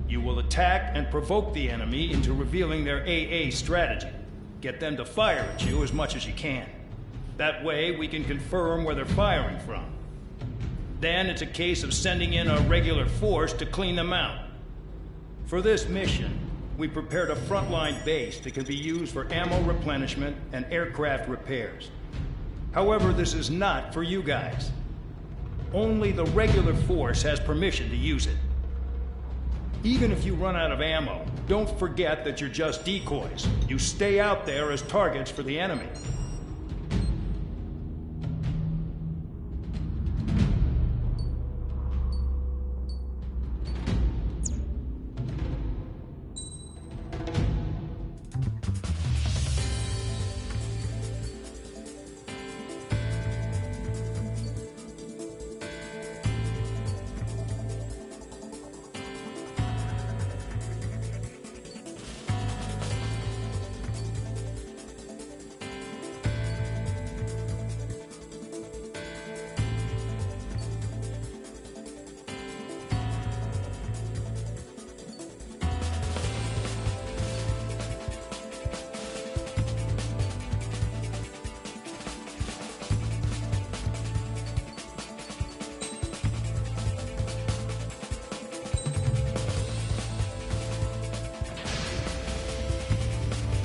You will attack and provoke the enemy into revealing their AA strategy. Get them to fire at you as much as you can. That way, we can confirm where they're firing from. Then it's a case of sending in a regular force to clean them out. For this mission, we prepared a frontline base that can be used for ammo replenishment and aircraft repairs. However, this is not for you guys. Only the regular force has permission to use it. Even if you run out of ammo, don't forget that you're just decoys. You stay out there as targets for the enemy.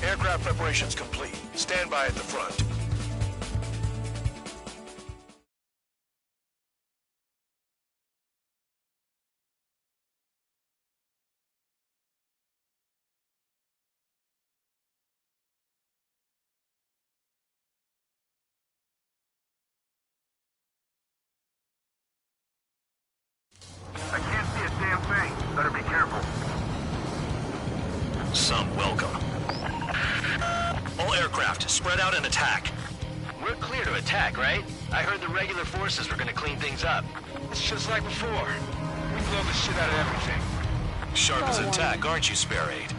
Aircraft preparations complete. Stand by at the front. I can't see a damn thing. Better be careful. Some welcome. All aircraft, spread out and attack. We're clear to attack, right? I heard the regular forces were gonna clean things up. It's just like before. We blow the shit out of everything. Sharp as a tack, aren't you, Spare 8?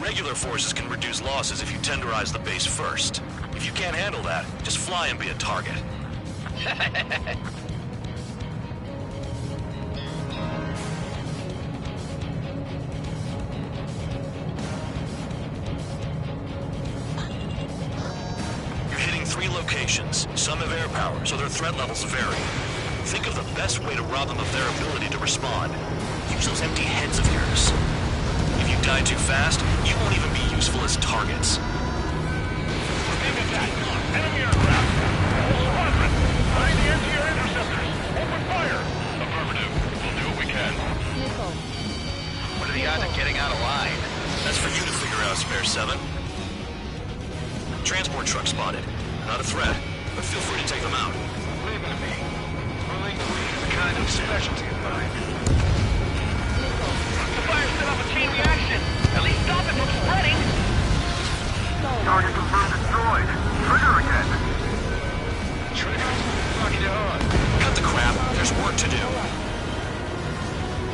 Regular forces can reduce losses if you tenderize the base first. If you can't handle that, just fly and be a target. Locations. Some have air power, so their threat levels vary. Think of the best way to rob them of their ability to respond. Use those empty heads of yours. If you die too fast, you won't even be useful as targets. Big attack! Enemy aircraft! Whole squadron! Behind the NTR interceptors! Open fire! Affirmative. We'll do what we can. What are the odds of getting out alive? That's for you to figure out, Spare 7. Transport truck spotted. Not a threat, but feel free to take them out. Leave it to me. Relinquishing is a kind of specialty of mine. The fire set off a chain reaction. At least stop it from spreading. Target confirmed destroyed. Trigger again. Trigger? Fucking it on. Cut the crap. There's work to do.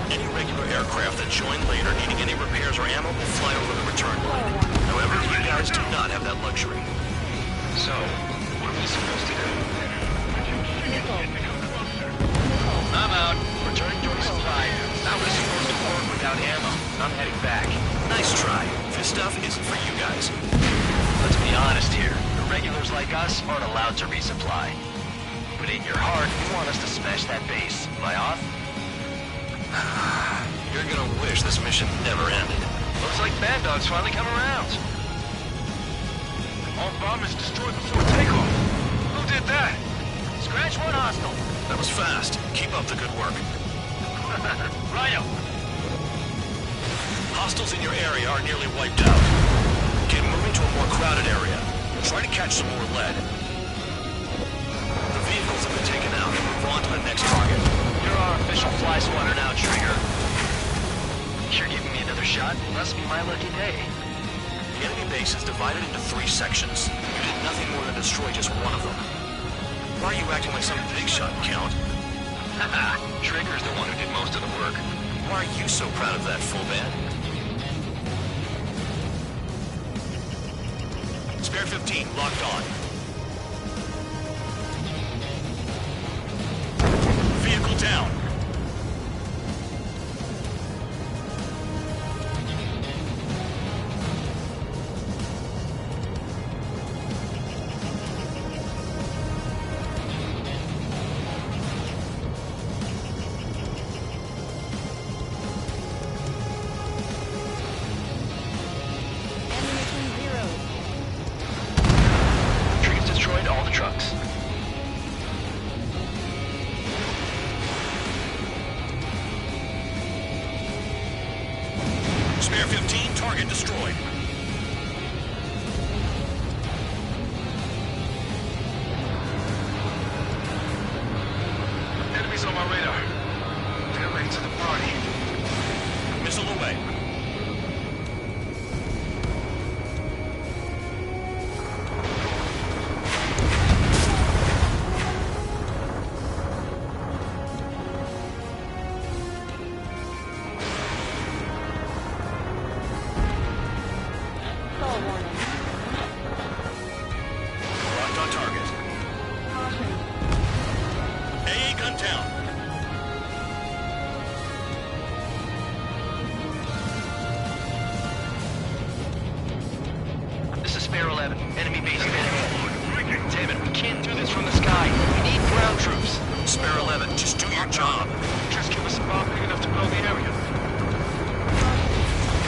Any regular aircraft that join later needing any repairs or ammo will fly over the return line. However, you guys do not have that luxury. So, what are we supposed to do? I'm out. Returning to resupply. How we're supposed to work without ammo. I'm heading back. Nice try. This stuff isn't for you guys. Let's be honest here. The regulars like us aren't allowed to resupply. But in your heart, you want us to smash that base. Am I off? You're gonna wish this mission never ended. Looks like Bad Dog's finally come around. All bombers destroyed before takeoff. Who did that? Scratch one hostile. That was fast. Keep up the good work. Rhino. Hostiles in your area are nearly wiped out. Get moving to a more crowded area. Try to catch some more lead. The vehicles have been taken out. Move on to the next target. You're our official fly swatter now, Trigger. You're giving me another shot? Must be my lucky day. The enemy base is divided into 3 sections. You did nothing more than destroy just one of them. Why are you acting like some big shot, Count? Haha, Trigger's the one who did most of the work. Why are you so proud of that, full band? Spare 15, locked on. trucks. Spare 15, target destroyed. Enemies on my radar. They're late to the party. Missile away. Locked on target. AA gun down. This is Spare 11. Enemy base ahead. Damn it, we can't do this from the sky. We need ground troops. Spare 11, just do your job. Just give us a bomb big enough to blow the area.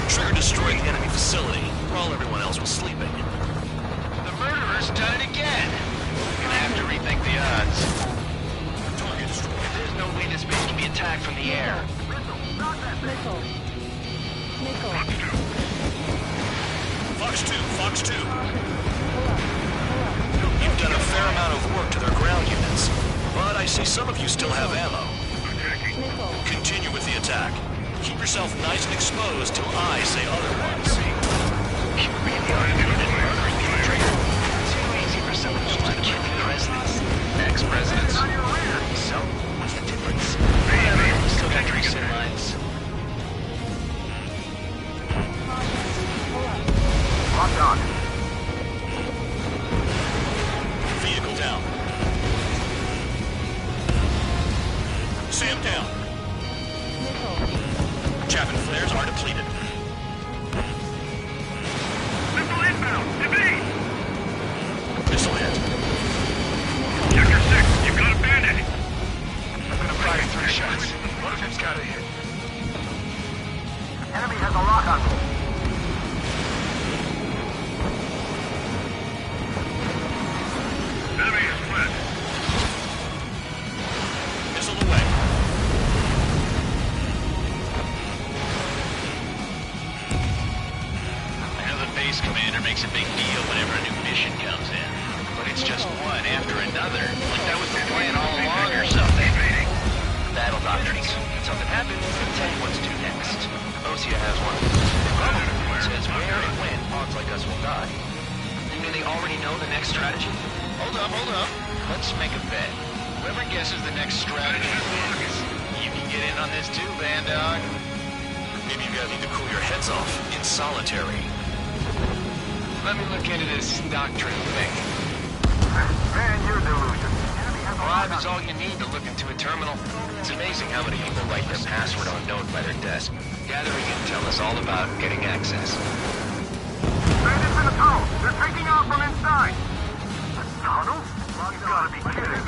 Trigger destroyed the enemy facility while everyone else was sleeping. The murderer's done it again. Gonna have to rethink the odds. Target destroyed. There's no way this base can be attacked from the air. Missile. Missile. Fox 2, Fox 2. You've done a fair amount of work to their ground units, but I see some of you still have ammo. Missile. Continue with the attack. Keep yourself nice and exposed till I say otherwise. Too easy for someone to want to kill the presidents. Ex-presidents. So, what's the difference? Whatever, still got tricks in lines. Locked on. Vehicle down. Sam down. Chaff and flares are depleted. Missile inbound! Evade! Missile hit. Sector 6, you've got a bandit! I'm gonna fire 3 shots. One of them's got a hit. Enemy has a lock on me. Enemy is fled. Missile away. I know the base commander makes a big deal whenever a new mission comes in. But it's just one after another. Like that was the plan all along or something. Battle doctrines. Something happens, they'll tell you what to do next. Osea has one. The problem says where and when pawns like us will die. Do they already know the next strategy? Hold up. Let's make a bet. Whoever guesses the next strategy wins. You can get in on this too, Band Dog. Maybe you guys need to cool your heads off in solitary. Let me look into this doctrine thing. Man, your delusion. Enemy has a lock Bribe on is all you need to look into a terminal. It's amazing how many people write their password on note by their desk. Gathering intel is all about getting access. Bandits in the tunnel. They're taking off from inside. The tunnel? You've got to be kidding.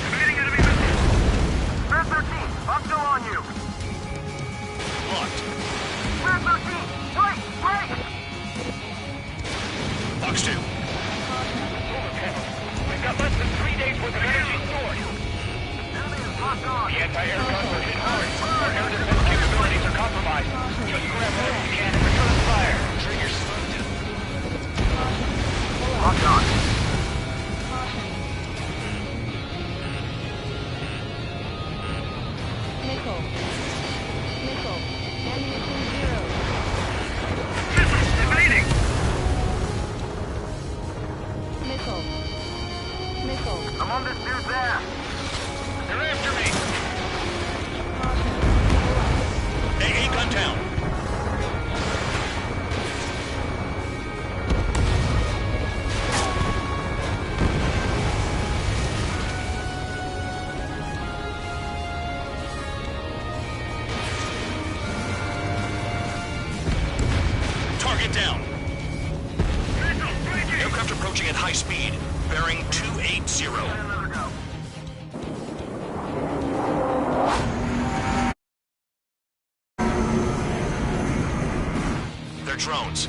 Evading enemy missile! Spare 13, I'm still on you. Locked. Spare 13, wait! Fox 2. We've got less than 3 days worth of energy stored. Enemy is locked on. The anti-air guns are hit hard. Our air defense capabilities are compromised. Just grab what you can and return fire. Trigger spooked. Locked on. Missile. Missile. Ammunition 0. Missiles evading! Missile. Missile. I'm on this dude's ass. They're after me! AA gun down. Target down. Aircraft approaching at high speed. Bearing 280. They're drones.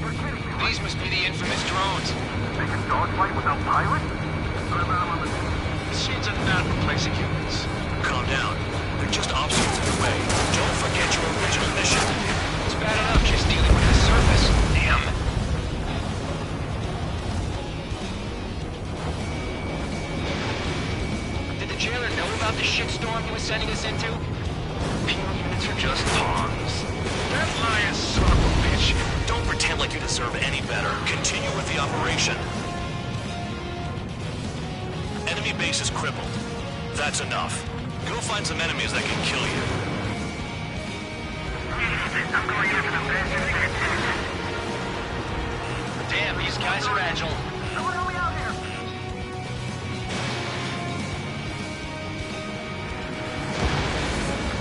Raiders. These must be the infamous drones. They can dogfight without pilots? What about them on the team? Machines are not replacing humans. Calm down. They're just obstacles in the way. Don't forget your original mission. It's bad enough just dealing with the surface. Damn. Did the jailer know about the shitstorm he was sending us into? Penal units are just pawns. That lying son of a bitch. Don't pretend like you deserve any better. Continue with the operation. Enemy base is crippled. That's enough. Go find some enemies that can kill you. I'm going after the best in the Damn, these guys are agile. So what are we out here?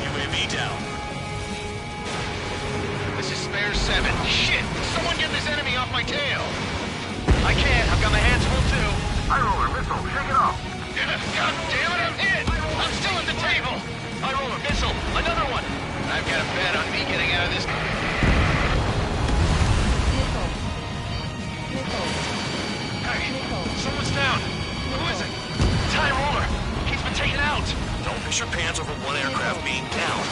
UAV down. This is Spare 7. Shit! Someone get this enemy off my tail! I can't. I've got my hands full too. High roller missile. Shake it off. God damn it, I'm hit! I'm still at the table! I roll a missile. Another one! I've got a bet on me getting out of this. Hey, someone's down. Who is it? It's High Roller. He's been taken out. Don't piss your pants over one aircraft being down.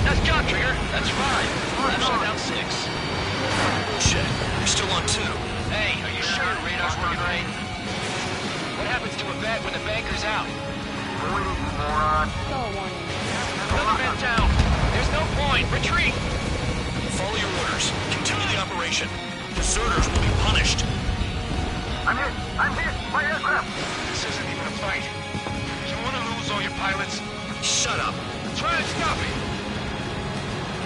That's God Trigger. That's 5. I'm shut down 6. Shit, you're still on 2. Hey, are you sure your radar's working right? What happens to a vet when the banker's out? Moron. Another man down. There's no point. Retreat. Follow your orders. Continue the operation. Deserters will be punished. I'm hit. I'm hit. My aircraft. This isn't even a fight. You want to lose all your pilots? Shut up. Try and stop it.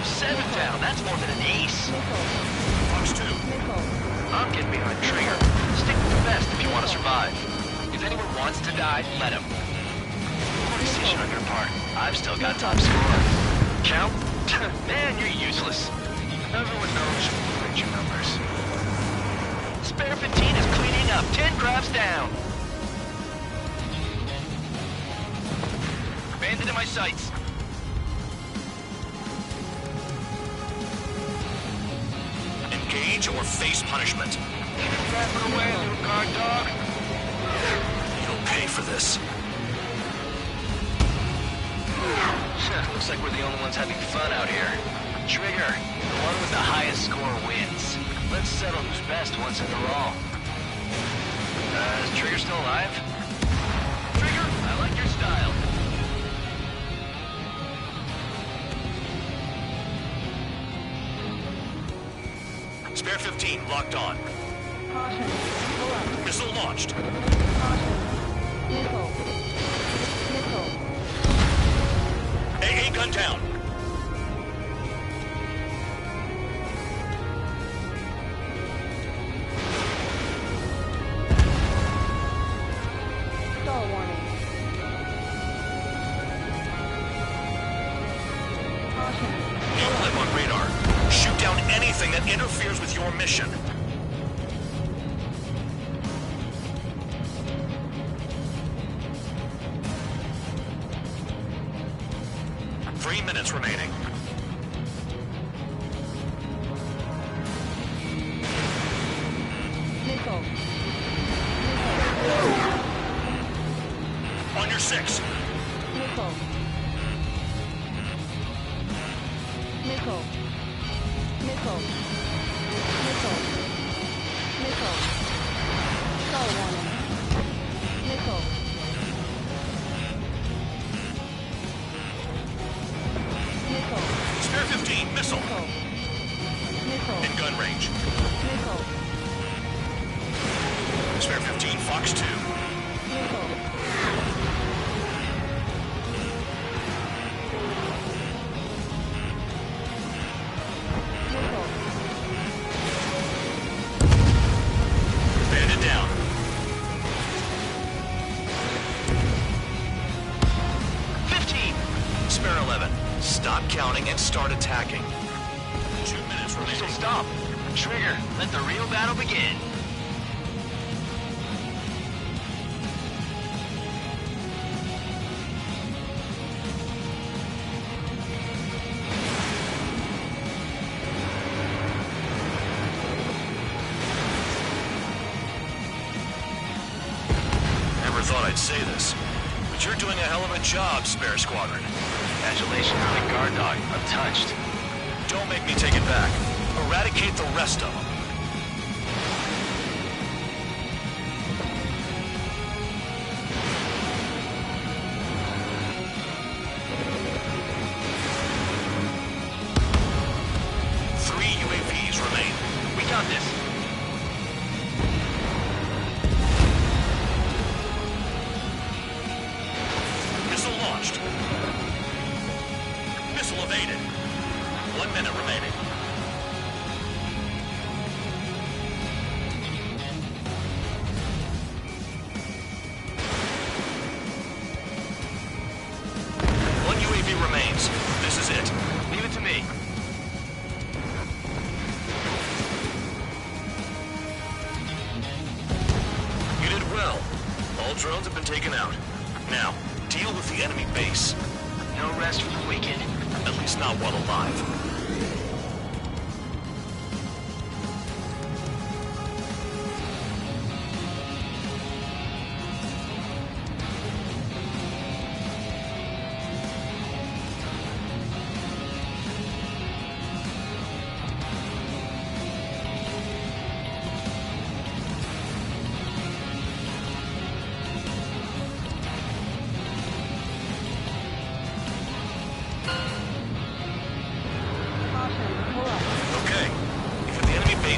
7 down. That's more than an ace. Fox 2. I'm getting behind Trigger. Stick with the best if you want to survive. If anyone wants to die, let him. Poor decision on your part. I've still got top score. Count? Man, you're useless. Everyone knows you print your numbers. Spare 15 is cleaning up. 10 crafts down. Bandit in my sights. Engage or face punishment. Wrap it away, little guard dog. You'll pay for this. Looks like we're the only ones having fun out here. Trigger, the one with the highest score wins. Let's settle who's best once and for all. Is Trigger still alive? Trigger, I like your style. Spare 15 locked on. Caution. Missile launched. Caution. Missile. Missile. AA gun down. Stall warning. Caution. No blip on radar. Shoot down anything that interferes with your mission. Three minutes remaining. Missile. On your 6. Missile. Missile. Missile. Missile. Missile. Stall warning. Missile. Missile. Spare 15, missile. Missile. Missile. In gun range. Missile. Spare 15, Fox 2. Missile. Bandit down. Spare 11. Stop counting and start attacking. 2 minutes remaining. So stop. Trigger, let the real battle begin. say this, but you're doing a hell of a job, Spare Squadron. Congratulations on the guard dog. I'm touched. Don't make me take it back. Eradicate the rest of them. Drones have been taken out. Now, deal with the enemy base. No rest for the wicked. At least not while alive.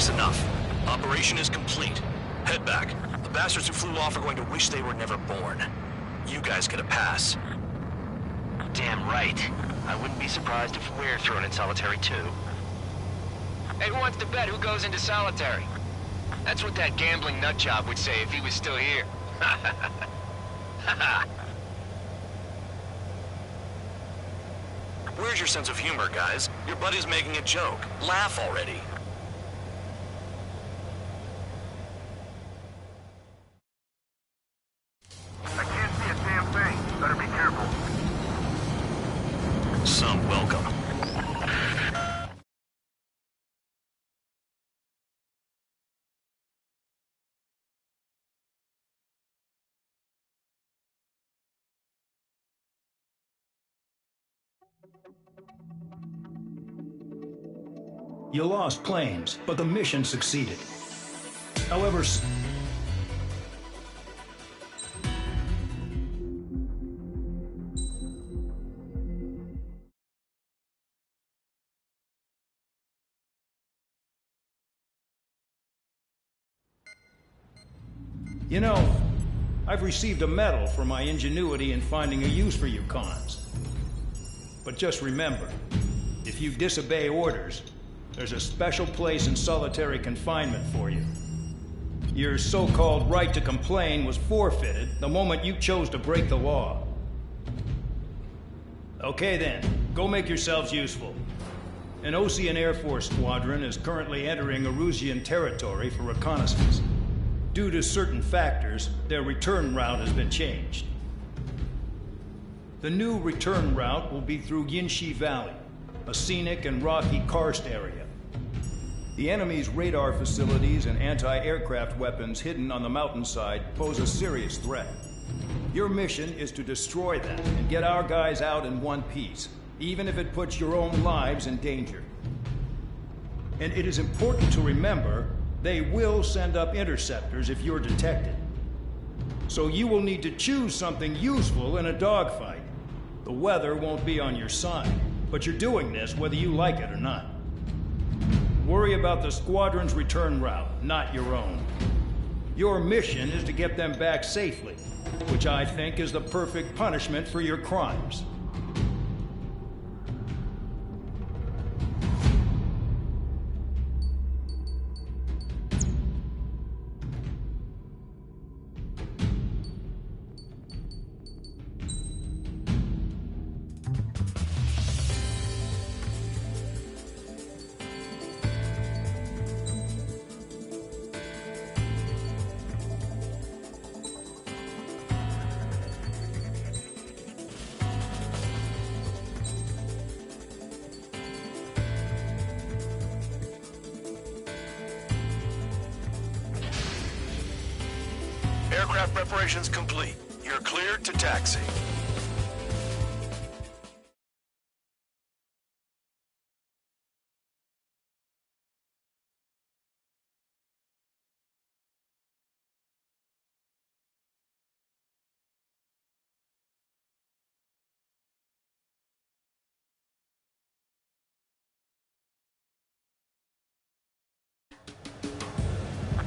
Enough. Operation is complete. Head back. The bastards who flew off are going to wish they were never born. You guys get a pass. Damn right. I wouldn't be surprised if we're thrown in solitary too. Hey, who wants to bet who goes into solitary? That's what that gambling nutjob would say if he was still here. Where's your sense of humor, guys? Your buddy's making a joke. Laugh already. Some welcome. You lost planes, but the mission succeeded. However, you know, I've received a medal for my ingenuity in finding a use for you cons. But just remember, if you disobey orders, there's a special place in solitary confinement for you. Your so-called right to complain was forfeited the moment you chose to break the law. Okay then, go make yourselves useful. An Osean Air Force squadron is currently entering Erusian territory for reconnaissance. Due to certain factors, their return route has been changed. The new return route will be through Yinshi Valley, a scenic and rocky karst area. The enemy's radar facilities and anti-aircraft weapons hidden on the mountainside pose a serious threat. Your mission is to destroy them and get our guys out in one piece, even if it puts your own lives in danger. And it is important to remember, they will send up interceptors if you're detected. So you will need to choose something useful in a dogfight. The weather won't be on your side, but you're doing this whether you like it or not. Worry about the squadron's return route, not your own. Your mission is to get them back safely, which I think is the perfect punishment for your crimes. Aircraft preparations complete. You're cleared to taxi.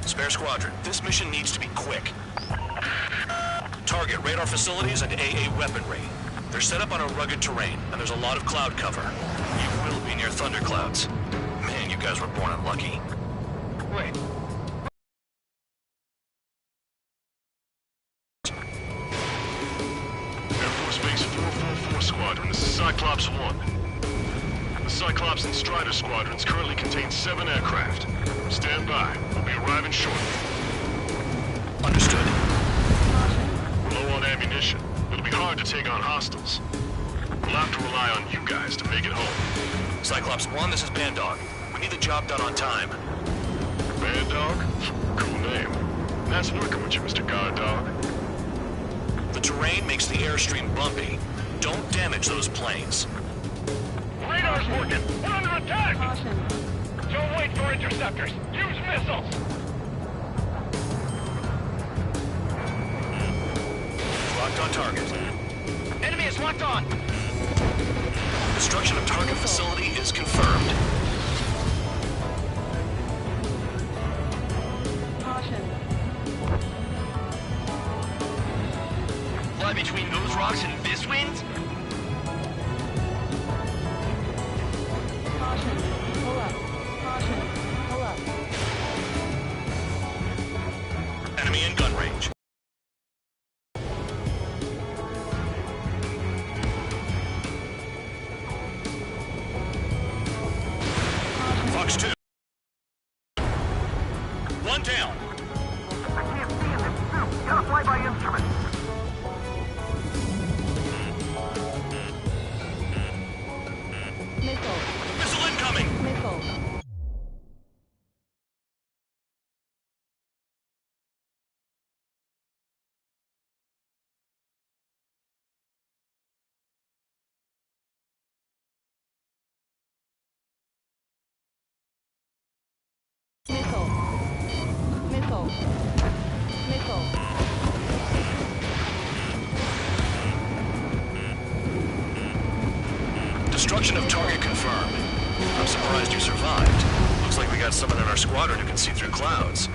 Spare Squadron, this mission needs to be quick. Target radar facilities and AA weaponry. They're set up on a rugged terrain, and there's a lot of cloud cover. You will be near thunderclouds. Man, you guys were born unlucky. Wait. Air Force Base 444 Squadron, this is Cyclops 1. The Cyclops and Strider squadrons currently contain 7 aircraft. Stand by. We'll be arriving shortly. Understood. We're low on ammunition. It'll be hard to take on hostiles. We'll have to rely on you guys to make it home. Cyclops 1, this is Bandog. We need the job done on time. Bandog? Cool name. Nice working with you, Mr. Guard Dog. The terrain makes the airstream bumpy. Don't damage those planes. Radar's working! We're under attack! Don't wait for interceptors! Use missiles! Locked on target. Enemy is locked on! Destruction of target facility is confirmed. Fly between those rocks and this wind? Enemy in gun range. Fox 2. One down. I can't see in this suit. Gotta fly by instrument. Missile incoming! Destruction of target confirmed. I'm surprised you survived. Looks like we got someone in our squadron who can see through clouds.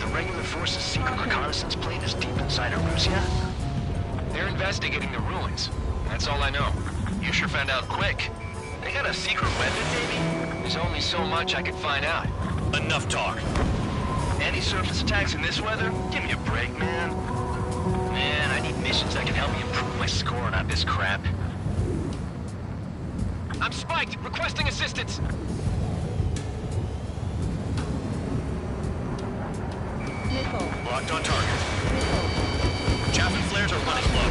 The regular force's secret reconnaissance plane is deep inside Erusia? They're investigating the ruins. That's all I know. You sure found out quick. They got a secret weapon, maybe? There's only so much I could find out. Enough talk. Any surface attacks in this weather? Give me a break, man. Man, I need missions that can help me improve my score, not this crap. I'm spiked! Requesting assistance! Locked on target. Chaff and flares are running low.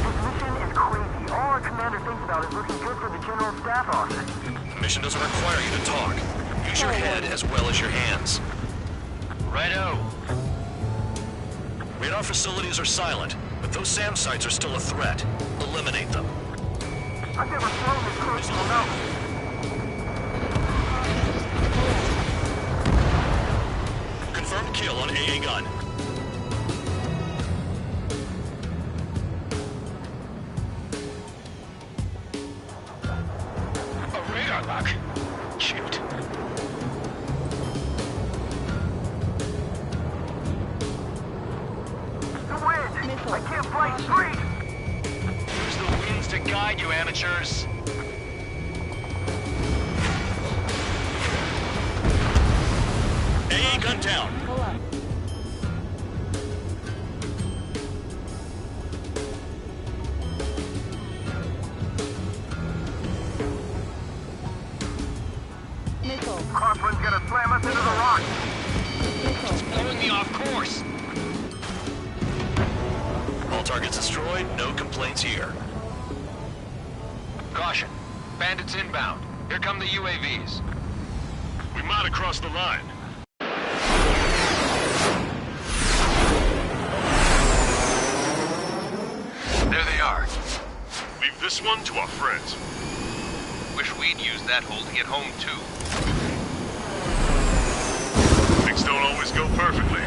This mission is crazy. All our commander thinks about is looking good for the General Staff Office. The mission doesn't require you to talk. Use your head as well as your hands. Righto. Radar facilities are silent, but those SAM sites are still a threat. Eliminate them. I've never flown this close to a mountain. Confirmed kill on AA gun. A radar lock. Shoot. I can't fly straight! Use the winds to guide you, amateurs. AA gun down. Crosswind's gonna slam us into the rock! It's blowing me off course. All targets destroyed, no complaints here. Caution. Bandits inbound. Here come the UAVs. We might have crossed the line. There they are. Leave this one to our friends. Wish we'd used that hole to get home, too. Things don't always go perfectly.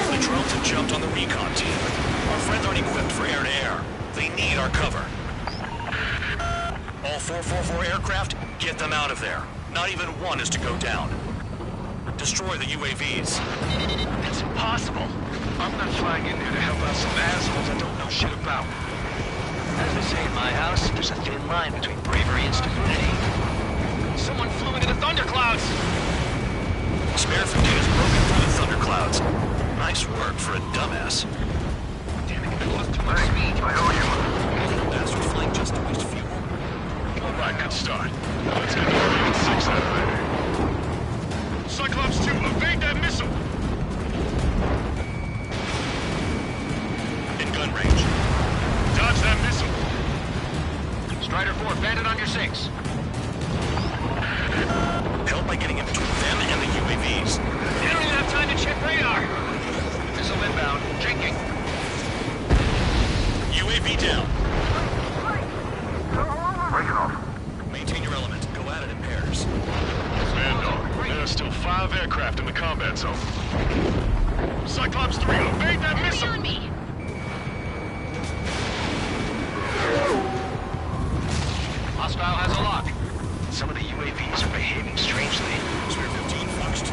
The drones have jumped on the recon team. Our friends aren't equipped for air-to-air. They need our cover. All 444 aircraft, get them out of there. Not even one is to go down. Destroy the UAVs. It's impossible. I'm not flying in there to help out some assholes I don't know shit about. As they say in my house, there's a thin line between bravery and stupidity. Someone flew into the thunderclouds! Spare 15 has broken through the thunderclouds. Nice work for a dumbass. Damn it, you lost too much speed. I owe you. Bastard flying just to waste fuel. Alright, good start. Let's get Guardian 6 out of there. Cyclops 2, evade that missile! In gun range. Dodge that missile! Strider 4, bandit on your 6. Help by getting in between them and the UAVs. You don't even have time to check radar! Missile inbound, drinking. UAV down. Break it off. Maintain your element. Go at it in pairs. Vandal, there are still 5 aircraft in the combat zone. Cyclops 3, evade that missile! On me. Hostile has a lock. Some of the UAVs are behaving strangely. Spare 15, Fox 2.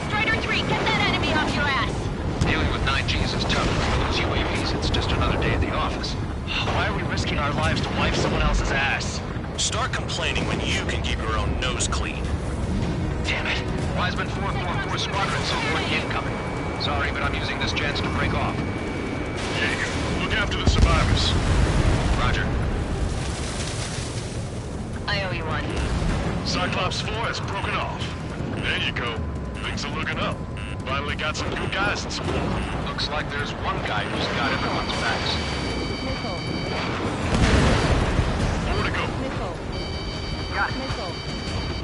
Strider 3, get that enemy off your ass. Dealing with 9Gs is tough. For those UAVs, it's just another day at the office. Why are we risking our lives to wipe someone else's ass? Start complaining when you can keep your own nose clean. Damn it. Wiseman 444 Squadron support incoming. Sorry, but I'm using this chance to break off. Jaeger, look after the survivors. Roger. I owe you one. Cyclops 4 has broken off. There you go. Things are looking up. Finally got some good guys in support. Looks like there's one guy who's got everyone's backs. Missile. More to go. Missile. Got it. Missile.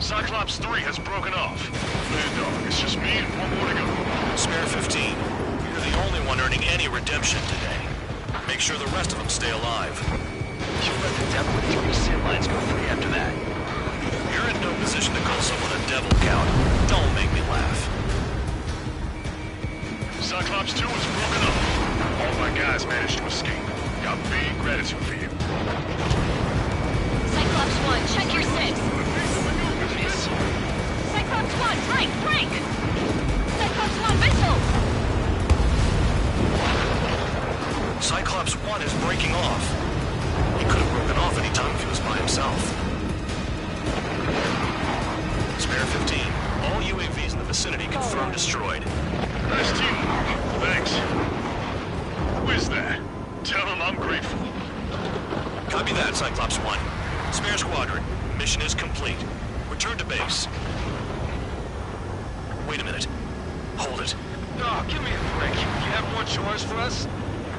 Cyclops 3 has broken off. Vandal, it's just me and one more to go. Spare 15. You're the only one earning any redemption today. Make sure the rest of them stay alive. You let the devil with 3 sin lines go free after that. You're in no position to call someone a devil, Count. Don't make me laugh. Cyclops 2 is broken up. All my guys managed to escape. Got big gratitude for you. Cyclops 1, check your 6. Cyclops 1, break, break! Cyclops 1, missile! Cyclops 1 is breaking off. He could have broken off any time if he was by himself. Spare 15. All UAVs in the vicinity confirmed destroyed. Nice teamwork. Thanks. Who is that? Tell him I'm grateful. Copy that, Cyclops 1. Spare squadron. Mission is complete. Return to base. Wait a minute. Hold it. Oh, give me a break. You have more chores for us?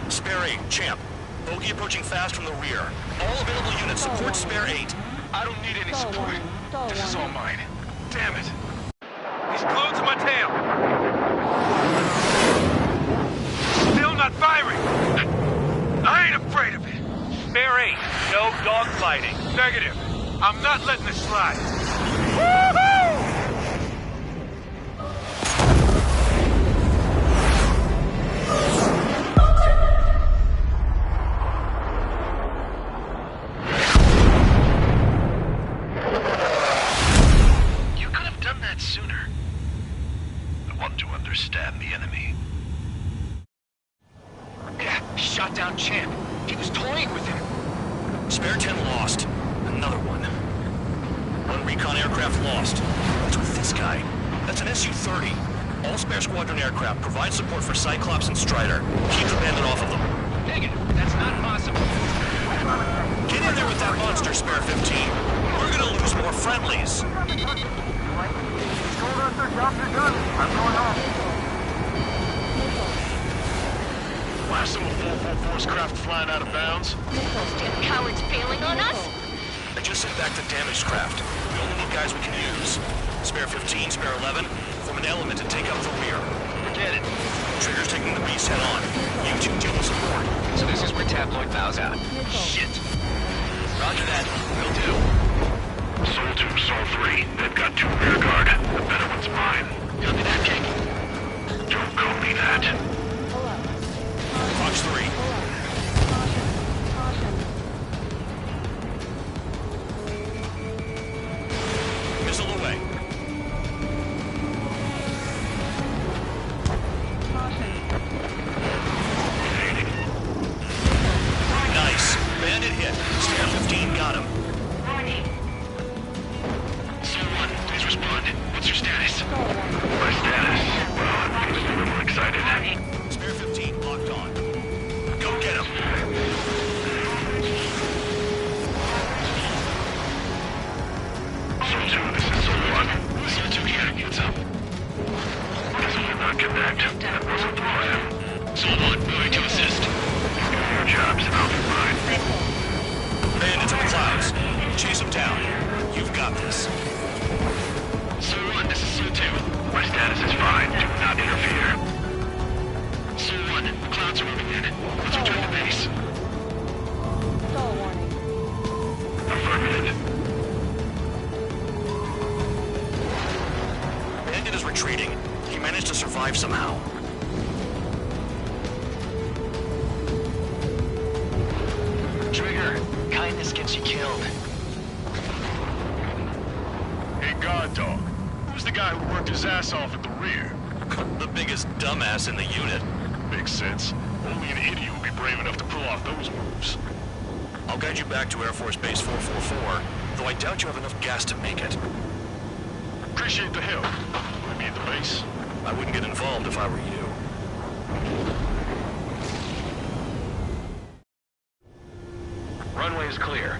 Spare 8, Champ. Bogey approaching fast from the rear. All available units support Spare 8. I don't need any support. This is all mine. Damn it. He's glued to my tail. Still not firing. I ain't afraid of it. Spare 8, no dogfighting. Negative. I'm not letting this slide. Woohoo! Sooner. I want to understand the enemy. Yeah, shot down Champ. He was toying with him. Spare 10 lost. Another one. One recon aircraft lost. What's with this guy? That's an Su-30. All spare squadron aircraft provide support for Cyclops and Strider. Keep the bandit off of them. Negative. That's not possible. Get in there with that monster, Spare 15. We're gonna lose more friendlies. Blast him with full damaged craft. We only need guys we can use. Spare 15, spare 11, form an element and take up the rear. Forget it. Trigger's taking the beast head on. You two deal with support. So this is where Tabloid bows out. Shit. Roger that. Will do. Sol 2, Sol 3. They've got 2 rear guard. The better one's mine. Copy that, Jake. Don't call me that. Fox 3. Missile away. Nice. Bandit hit. Spare 15 got him. Sol 1, please respond. What's your status? My status? Well, I'm feeling a little excited. Spare 15 locked on. Go get him. Sol 2, this is Sol 1. Sol 2 here. What's up? Guess we did not connect. That wasn't the plan. Sol 1, moving to assist. Your job's out of mine. Bandits in the clouds. Chase them down. You've got this. Sol 1, this is Sol 2. My status is fine. Do not interfere. Sol 1, the clouds are moving in. Let's return to base. Stall warning. Affirmative. Bandit is retreating. He managed to survive somehow. Trigger, kindness gets you killed. Hey, guard dog. Who's the guy who worked his ass off at the rear? The biggest dumbass in the unit. Makes sense. Only an idiot would be brave enough to pull off those moves. I'll guide you back to Air Force Base 444, though I doubt you have enough gas to make it. Appreciate the help. Will we be at the base? I wouldn't get involved if I were you. Runway is clear.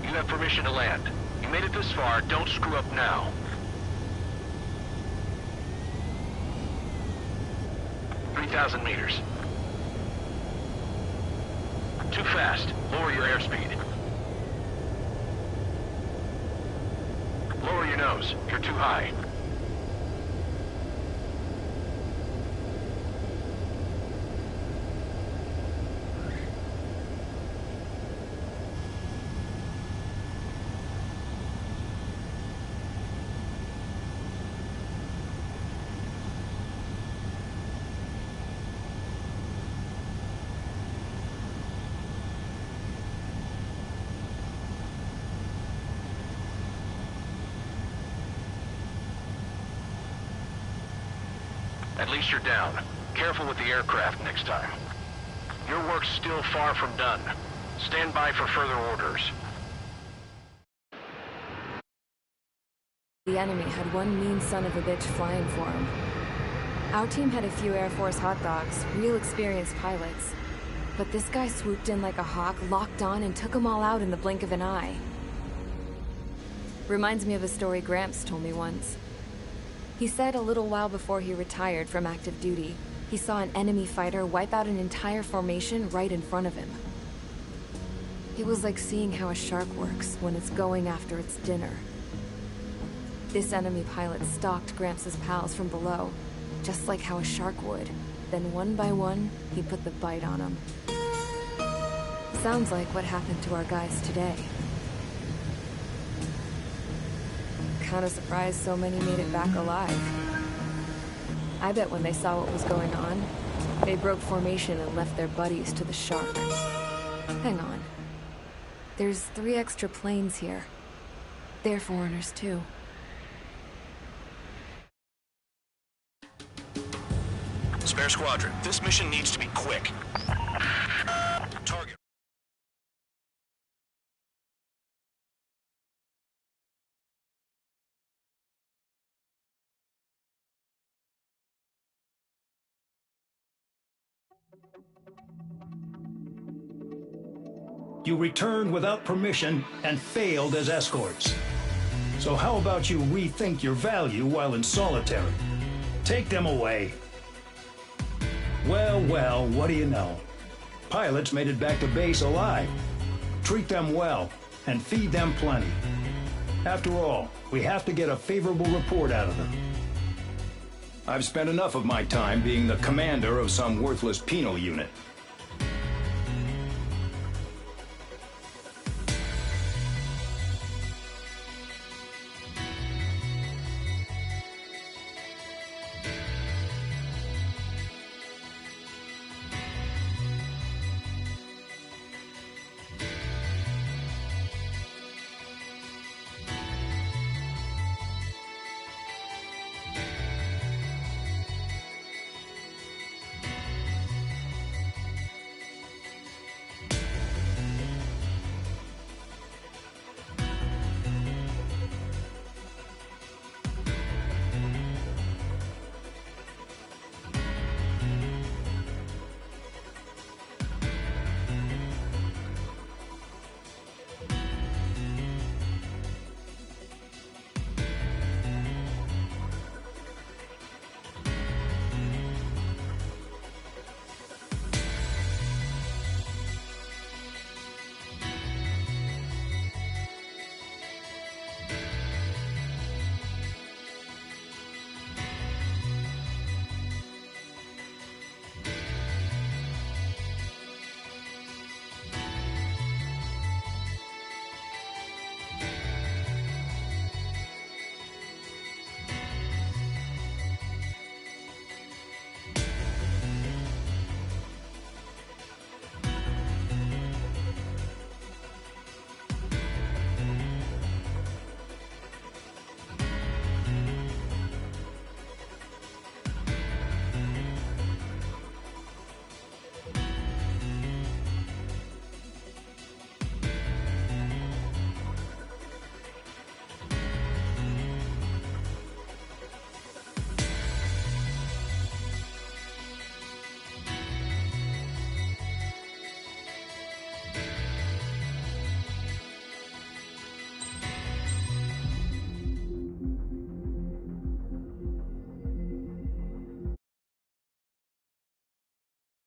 You have permission to land. You made it this far, don't screw up now. "3,000 meters. Too fast. Lower your airspeed. Lower your nose. You're too high. At least you're down. Careful with the aircraft next time. Your work's still far from done. Stand by for further orders. The enemy had one mean son of a bitch flying for him. Our team had a few Air Force hot dogs, real experienced pilots. But this guy swooped in like a hawk, locked on, and took them all out in the blink of an eye. Reminds me of a story Gramps told me once. He said a little while before he retired from active duty, he saw an enemy fighter wipe out an entire formation right in front of him. It was like seeing how a shark works when it's going after its dinner. This enemy pilot stalked Gramps' pals from below, just like how a shark would. Then one by one, he put the bite on them. Sounds like what happened to our guys today. Kinda surprised so many made it back alive. I bet when they saw what was going on, they broke formation and left their buddies to the shark. Hang on. There's 3 extra planes here. They're foreigners too. Spare squadron, this mission needs to be quick. Target. You returned without permission and failed as escorts. So how about you rethink your value while in solitary? Take them away. Well, well, what do you know? Pilots made it back to base alive. Treat them well and feed them plenty. After all, we have to get a favorable report out of them. I've spent enough of my time being the commander of some worthless penal unit.